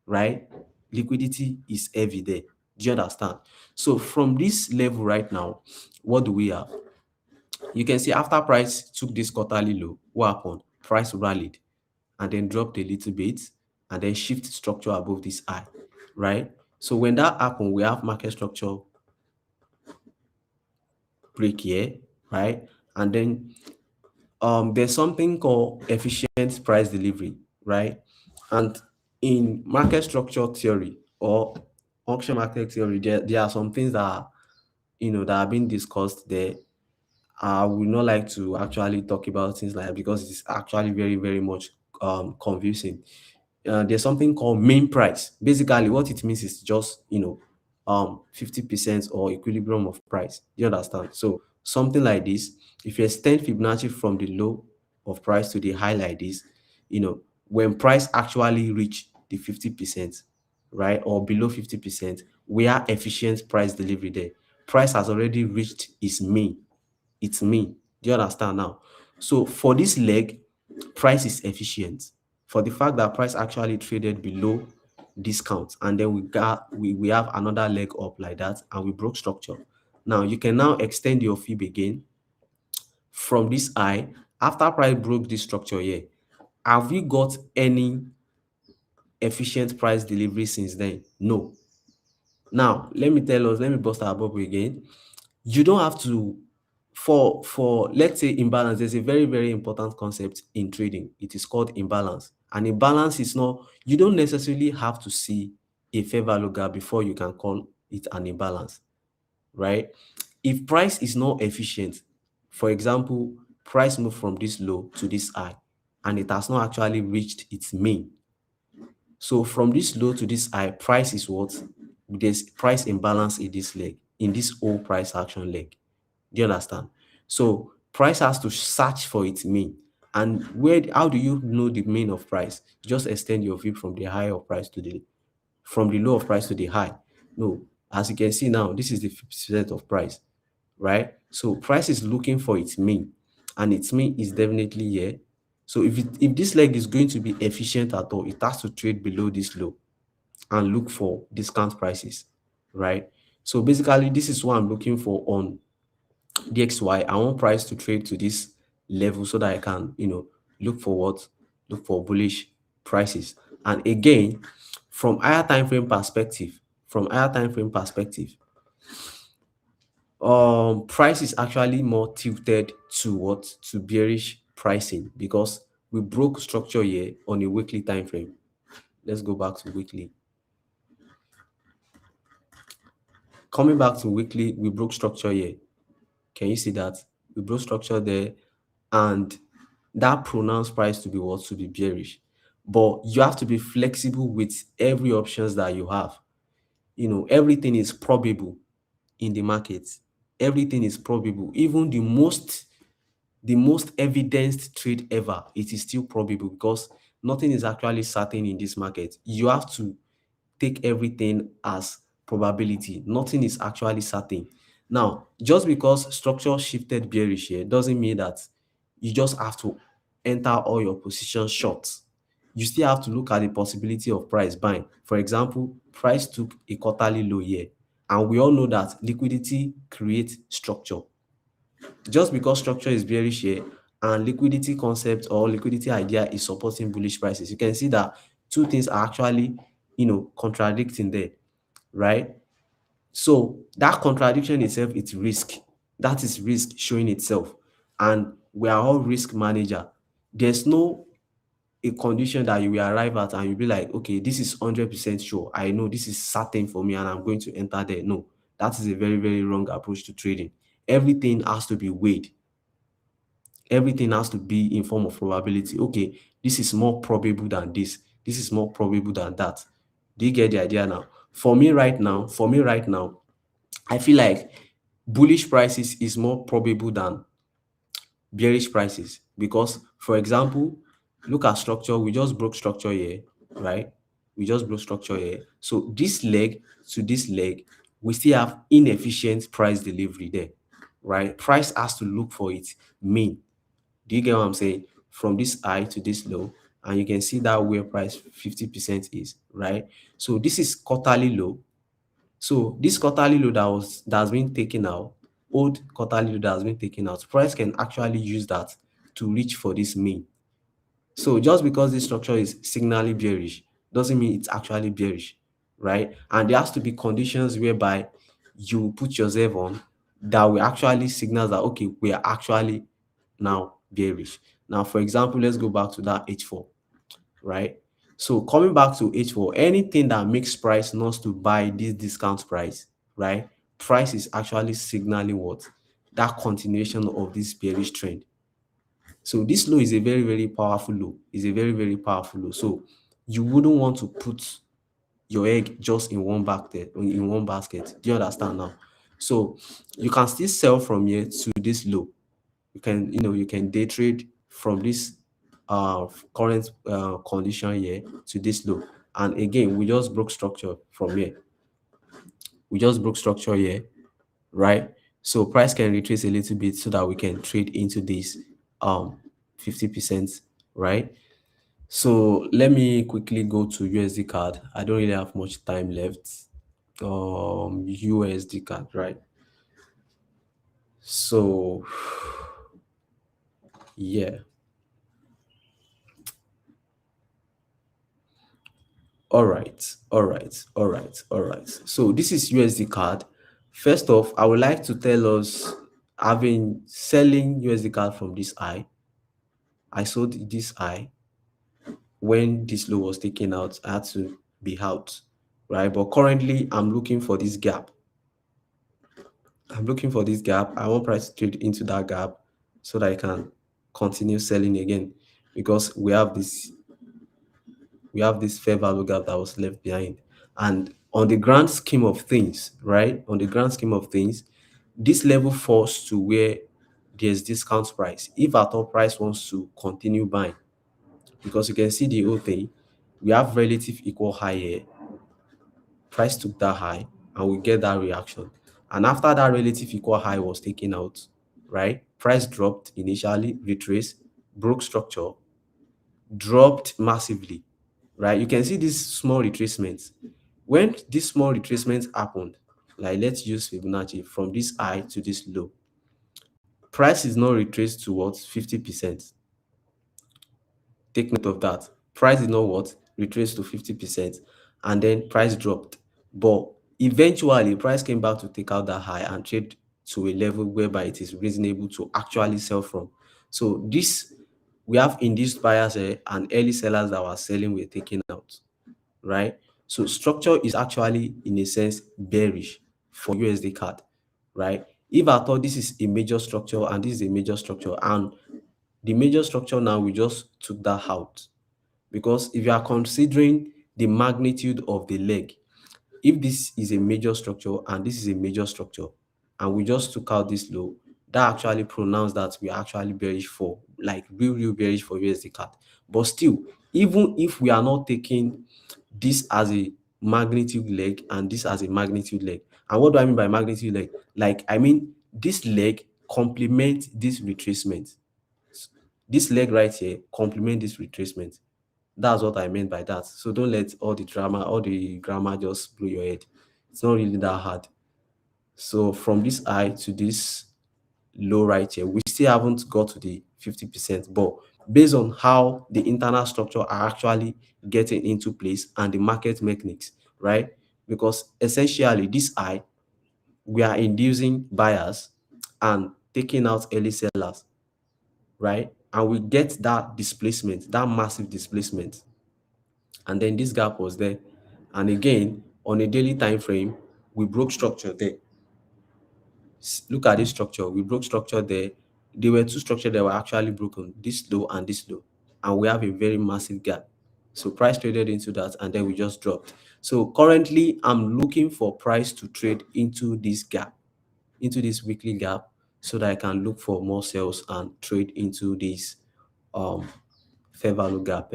Speaker 5: right, liquidity is heavy there. Do you understand? So from this level right now, what do we have? You can see after price took this quarterly low, what happened? Price rallied and then dropped a little bit and then shift structure above this high, right? So when that happened, we have market structure break here, right? And then there's something called efficient price delivery, right? And in market structure theory or auction market theory, there are some things that are, that are being discussed there. I would not like to actually talk about things like that because it's actually very, very much confusing. There's something called main price. Basically, what it means is just 50% or equilibrium of price. Do you understand? So something like this, if you extend Fibonacci from the low of price to the high like this, when price actually reach the 50%, right, or below 50%, we are efficient price delivery there. Price has already reached its mean. It's me. Do you understand now? So for this leg, price is efficient. For the fact that price actually traded below discount, and then we have another leg up like that, and we broke structure. Now you can now extend your fib again from this high after price broke this structure here. Have we got any efficient price delivery since then? No. Now let me bust our bubble again. You don't have to for let's say imbalance. There's a very, very important concept in trading. It is called imbalance. And imbalance is not, you don't necessarily have to see a fair value gap before you can call it an imbalance, right? If price is not efficient, for example, price moved from this low to this high and it has not actually reached its mean. So from this low to this high, price is what? There's price imbalance in this leg, in this whole price action leg. Do you understand? So price has to search for its mean. And how do you know the mean of price? You just extend your view from the high of price to the from the low of price to the high. No, as you can see now, this is the 50% of price, right? So price is looking for its mean, and its mean is definitely here. So if this leg is going to be efficient at all, it has to trade below this low and look for discount prices, right? So basically, this is what I'm looking for on DXY. I want price to trade to this level so that I can, look for what? Look for bullish prices. And again, from higher time frame perspective, price is actually more tilted to what? To bearish pricing because we broke structure here on a weekly time frame. Let's go back to weekly. Coming back to weekly, we broke structure here. Can you see that? We broke structure there, and that pronounced price to be what? To be bearish. but you have to be flexible with every options that you have. Everything is probable in the market. Everything is probable. Even the most evidenced trade ever, it is still probable because nothing is actually certain in this market. You have to take everything as probability. Nothing is actually certain. Now, just because structure shifted bearish here doesn't mean that you just have to enter all your positions short. You still have to look at the possibility of price buying. For example, price took a quarterly low here, and we all know that liquidity creates structure. Just because structure is bearish here and liquidity concept or liquidity idea is supporting bullish prices, you can see that two things are actually contradicting there, right? So that contradiction itself, it's risk. That is risk showing itself, and we are all risk manager. There's no a condition that you will arrive at and you'll be like, okay, this is 100% sure, I know this is certain for me and I'm going to enter there. No, that is a very, very wrong approach to trading. Everything has to be weighed. Everything has to be in form of probability. Okay, this is more probable than this. This is more probable than that. Do you get the idea now? For me right now, I feel like bullish prices is more probable than bearish prices because, for example, look at structure. We just broke structure here, right? We just broke structure here. So this leg to this leg, we still have inefficient price delivery there, right? Price has to look for its mean. Do you get what I'm saying? From this high to this low, and you can see that where price 50% is, right? So this is quarterly low. So this quarterly low that has been taken out, old quarterly low that has been taken out, price can actually use that to reach for this mean. So just because this structure is signally bearish doesn't mean it's actually bearish, right? And there has to be conditions whereby you put yourself on that will actually signal that okay, we are actually now bearish. Now, for example, let's go back to that H4, right? So coming back to H4, anything that makes price not to buy this discount price, right? Price is actually signaling what? That continuation of this bearish trend. So this low is a very, very powerful low. Is a very, very powerful low. So you wouldn't want to put your egg just in one basket. In one basket. Do you understand now? So you can still sell from here to this low. You can day trade from this current condition here to this low. And again, we just broke structure from here. We just broke structure here, right? So price can retrace a little bit so that we can trade into this 50%, right? So let me quickly go to USD card. I don't really have much time left. USD card, right? So yeah. All right, all right, all right, all right. So this is USD card. First off, I would like to tell us, having selling USD card from this high, I sold this high when this low was taken out. I had to be out, right? But currently, I'm looking for this gap. I'm looking for this gap. I want price to trade into that gap so that I can continue selling again because we have this fair value gap that was left behind. And on the grand scheme of things, right? On the grand scheme of things, this level falls to where there's discount price. If at all price wants to continue buying, because you can see the whole thing, we have relative equal high here. Price took that high and we get that reaction. And after that relative equal high was taken out, right? Price dropped initially, retraced, broke structure, dropped massively, right? You can see these small retracements. When these small retracements happened, like let's use Fibonacci from this high to this low, price is not retraced towards 50%. Take note of that. Price is not what? Retraced to 50%, and then price dropped. But eventually, price came back to take out that high and trade to a level whereby it is reasonable to actually sell from. So this, we have induced buyers and early sellers that were selling were taken out, right? So structure is actually in a sense bearish for USD card, right? If I thought this is a major structure and this is a major structure, and the major structure now we just took that out because if you are considering the magnitude of the leg, if this is a major structure and this is a major structure, and we just took out this low, that actually pronounced that we are actually bearish for, like real bearish for USD card. But still, even if we are not taking this as a magnitude leg and this as a magnitude leg, and what do I mean by magnitude leg? Like, I mean this leg complement this retracement. This leg right here complement this retracement. That's what I meant by that. So don't let all the drama, all the grammar just blow your head. It's not really that hard. So from this high to this low right here, we still haven't got to the 50%, but based on how the internal structure are actually getting into place and the market mechanics, right? Because essentially this high, we are inducing buyers and taking out early sellers, right? And we get that displacement, that massive displacement. And then this gap was there. And again, on a daily time frame, we broke structure there. Look at this structure. We broke structure there. There were two structures that were actually broken, this low and this low. And we have a very massive gap. So price traded into that and then we just dropped. So currently, I'm looking for price to trade into this gap, into this weekly gap, so that I can look for more sales and trade into this um fair value gap,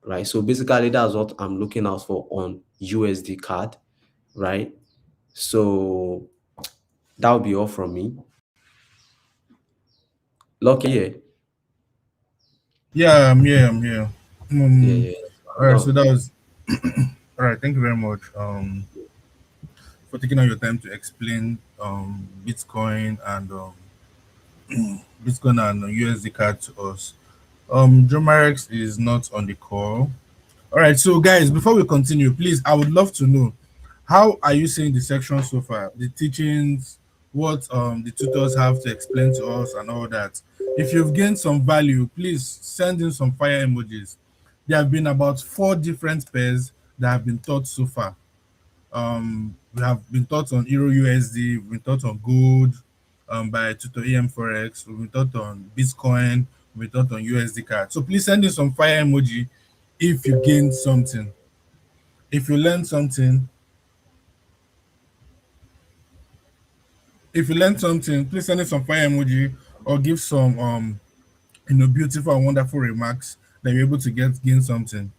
Speaker 5: right? So basically, that's what I'm looking out for on USD card, right? So that will be all from me. Lucky, yeah,
Speaker 1: Yeah, I'm here. I'm here.
Speaker 5: yeah,
Speaker 1: Um,
Speaker 5: yeah.
Speaker 1: all
Speaker 5: I'm
Speaker 1: right. So
Speaker 5: done.
Speaker 1: that was all right. Thank you very much for taking out your time to explain Bitcoin and USD card to us. Jomarex is not on the call. All right. So guys, before we continue, please, I would love to know how are you seeing the section so far, the teachings, what the tutors have to explain to us, and all that. If you've gained some value, please send in some fire emojis. There have been about 4 different pairs that have been taught so far. We have been taught on Euro USD, we've been taught on gold by Tutor EM Forex, we've been taught on Bitcoin, we've been taught on USD card. So please send in some fire emoji if you gained something. If you learned something, please send in some fire emoji or give some beautiful and wonderful remarks that you're able to gain something.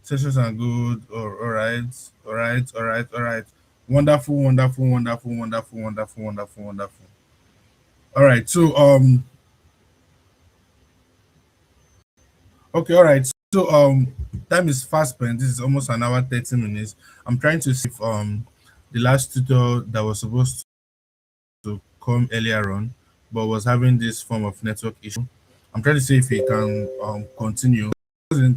Speaker 1: Sessions are good, or all right. Wonderful, wonderful, wonderful, wonderful, wonderful, wonderful, wonderful. All right. So okay, all right. So time is fast spent. This is almost an hour, 30 minutes. I'm trying to see if the last tutor that was supposed to come earlier on, but was having this form of network issue. I'm trying to see if he can continue.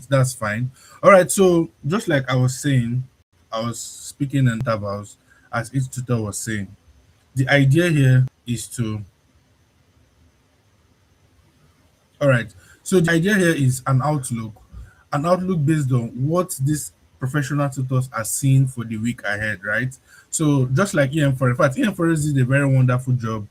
Speaker 1: That's fine. All right. So just like I was saying, I was speaking in intervals as each tutor was saying. The idea here is to all right. So the idea here is an outlook based on what these professional tutors are seeing for the week ahead, right? So just like EM for in fact, EM Forest did a very wonderful job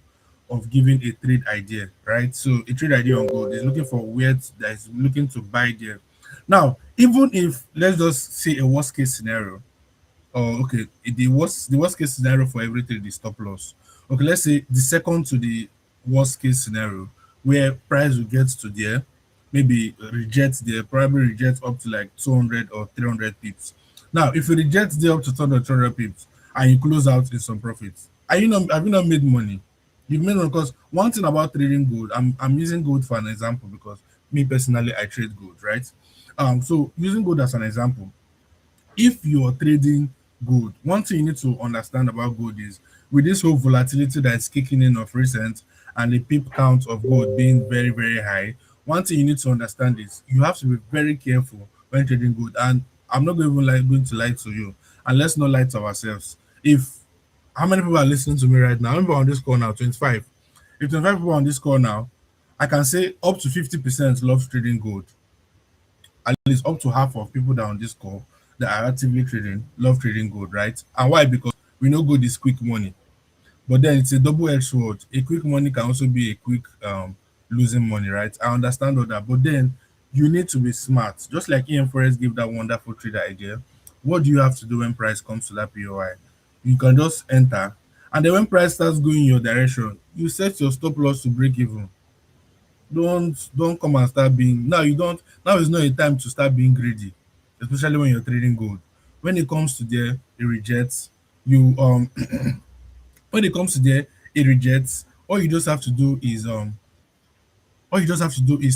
Speaker 1: of giving a trade idea, right? So a trade idea on gold is looking for where that is looking to buy there. Now, even if let's just say a worst case scenario, oh, okay. The worst case scenario for everything is stop loss. Okay, let's say the second to the worst case scenario where price will get to there, maybe reject there, probably reject up to like 200 or 300 pips. Now, if you reject there up to 200, 300 pips and you close out in some profits, have you not made money? You've made money because one thing about trading gold, I'm using gold for an example because me personally I trade gold, right? So using gold as an example, if you're trading gold, one thing you need to understand about gold is with this whole volatility that is kicking in of recent and the pip count of gold being very, very high, one thing you need to understand is you have to be very careful when trading gold. And I'm not going to lie to you, and let's not lie to ourselves. If how many people are listening to me right now? How many people on this call now? 25. If 25 people on this call now, I can say up to 50% love trading gold. At least up to half of people that are on this call that are actively trading love trading gold, right? And why? Because we know gold is quick money, but then it's a double-edged sword. A quick money can also be a quick losing money, right? I understand all that, but then you need to be smart. Just like Ian Forrest gave that wonderful trader idea. What do you have to do when price comes to that POI? You can just enter, and then when price starts going in your direction, you set your stop loss to break even. Don't come and start being now. You don't now is not a time to start being greedy, especially when you're trading gold. When it comes to there, it rejects you. When it comes to there, it rejects. All you just have to do is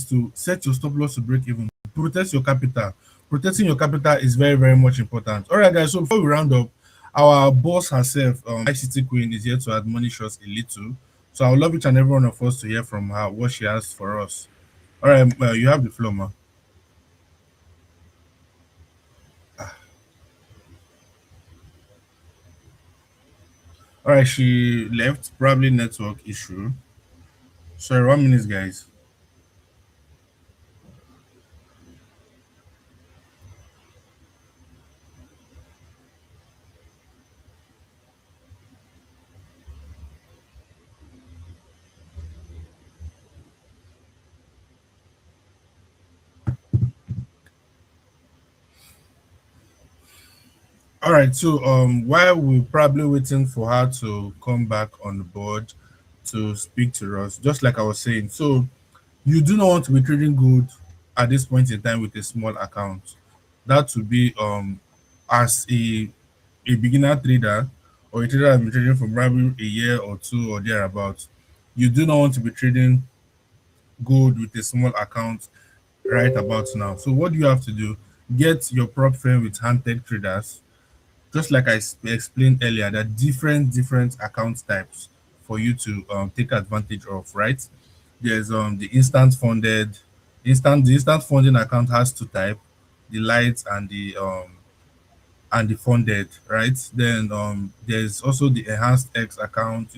Speaker 1: to set your stop loss to break even. Protect your capital. Protecting your capital is very, very much important. All right, guys. So before we round up, our boss herself, ICT Queen, is here to admonish us a little. So I would love each and every one of us to hear from her what she has for us. All right, you have the floor, ma. All right, she left. Probably network issue. Sorry, 1 minute, guys. All right, so while we're probably waiting for her to come back on the board to speak to us, just like I was saying, so you do not want to be trading gold at this point in time with a small account. That would be as a beginner trader or a trader that's been trading for probably a year or two or thereabouts. You do not want to be trading gold with a small account right about now. So what do you have to do? Get your prop firm with handtech traders. Just like I explained earlier, there are different account types for you to take advantage of, right? There's the instant funding account has two type, the light and the funded, right? Then there's also the enhanced X account.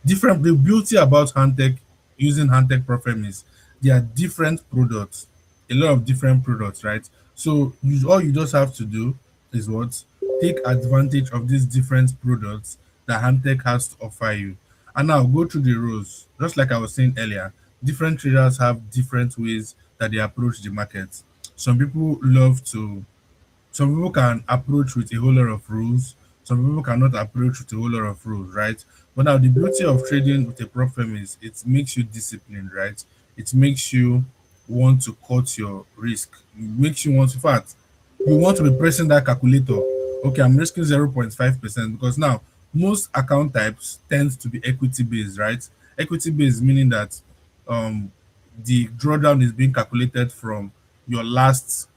Speaker 1: Different. The beauty about Handtech using Handtech Profem is there are different products, a lot of different products, right? So all you just have to do is what take advantage of these different products that Handtech has to offer you. And now go through the rules. Just like I was saying earlier, different traders have different ways that they approach the market. Some people love to some people can approach with a whole lot of rules. Some people cannot approach with a whole lot of rules, right? But now the beauty of trading with a prop firm is it makes you disciplined, right? It makes you want to cut your risk. It makes you want, in fact, you want to be pressing that calculator. Okay, I'm risking 0.5% because now most account types tend to be equity based, right? Equity based meaning that um the drawdown is being calculated from your last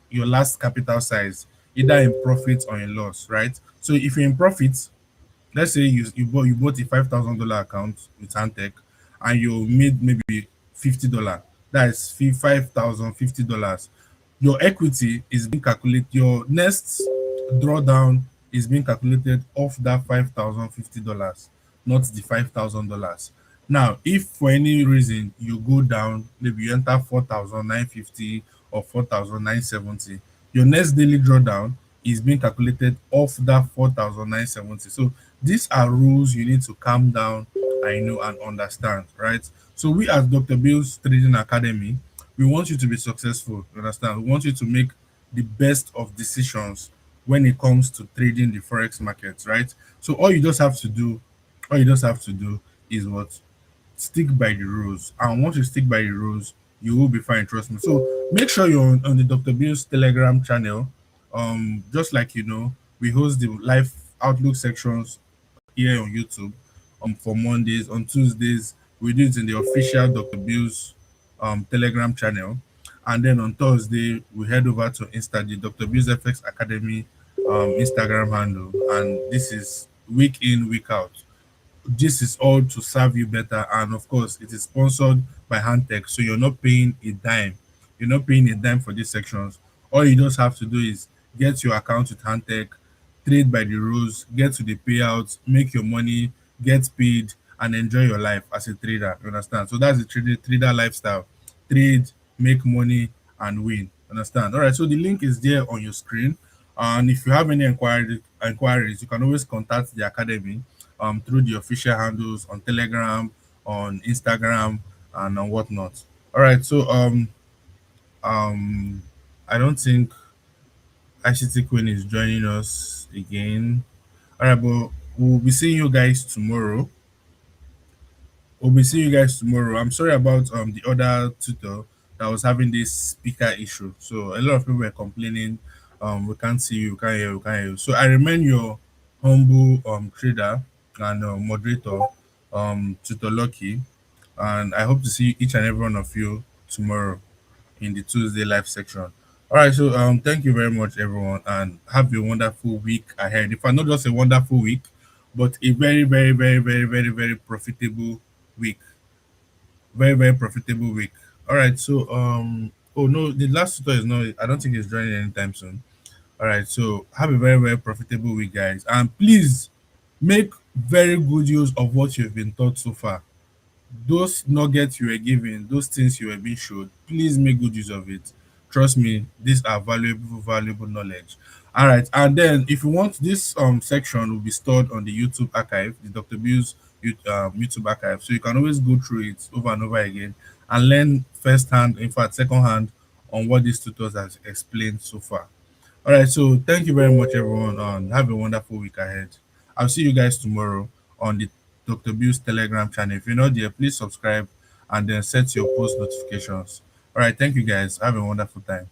Speaker 1: capital size, either in profit or in loss, right? So if you're in profit, let's say you bought a $5,000 account with Antec and you made maybe $50. That is $5,050. Your equity is being calculated, your next drawdown is being calculated off that $5,050, not the $5,000. Now, if for any reason you go down, maybe you enter 4,950 or 4,970, your next daily drawdown is being calculated off that 4,970. So these are rules you need to calm down and and understand, right? So we as Dr. Bill's Trading Academy, we want you to be successful. You understand? We want you to make the best of decisions when it comes to trading the forex markets, right? So all you just have to do is what stick by the rules. And once you stick by the rules, you will be fine. Trust me. So make sure you're on the Dr. Bill's Telegram channel. Just like we host the live Outlook sections here on YouTube. For Mondays, on Tuesdays, we do it in the official Dr. Bill's Telegram channel. And then on Thursday, we head over to the Dr. Bill's FX Academy Instagram handle. And this is week in, week out. This is all to serve you better, and of course it is sponsored by Handtech, so you're not paying a dime. You're not paying a dime for these sections. All you just have to do is get your account with Handtech, trade by the rules, get to the payouts, make your money, get paid, and enjoy your life as a trader. You understand? So that's the trader lifestyle. Trade, make money, and win. Understand? All right, so the link is there on your screen, and if you have any inquiries, you can always contact the academy through the official handles on Telegram, on Instagram, and on whatnot. All right, so Um, I don't think ICT Queen is joining us again. All right, but we'll be seeing you guys tomorrow. We'll be seeing you guys tomorrow. I'm sorry about the other tutor that was having this speaker issue. So a lot of people were complaining, we can't see you, we can't hear you, we can't hear you. So I remain your humble trader and moderator, Tutor Lucky, and I hope to see each and every one of you tomorrow in the Tuesday live section. All right, so thank you very much, everyone, and have a wonderful week ahead. If not just a wonderful week, but a very, very, very, very, very, very profitable week. Very, very profitable week. All right, so oh no, the last tutor is not. I don't think he's joining anytime soon. All right, so have a very, very profitable week, guys, and please make very good use of what you've been taught so far. Those nuggets you were given, those things you were being showed, please make good use of it. Trust me, these are valuable, valuable knowledge. All right, and then if you want, this section will be stored on the YouTube archive, the Dr. Bill's YouTube archive, so you can always go through it over and over again and learn firsthand, in fact, second hand, on what these tutors has explained so far. All right, so thank you very much, everyone. Have a wonderful week ahead. I'll see you guys tomorrow on the Dr. Bill's Telegram channel. If you're not there, please subscribe and then set your post notifications. All right, thank you guys. Have a wonderful time.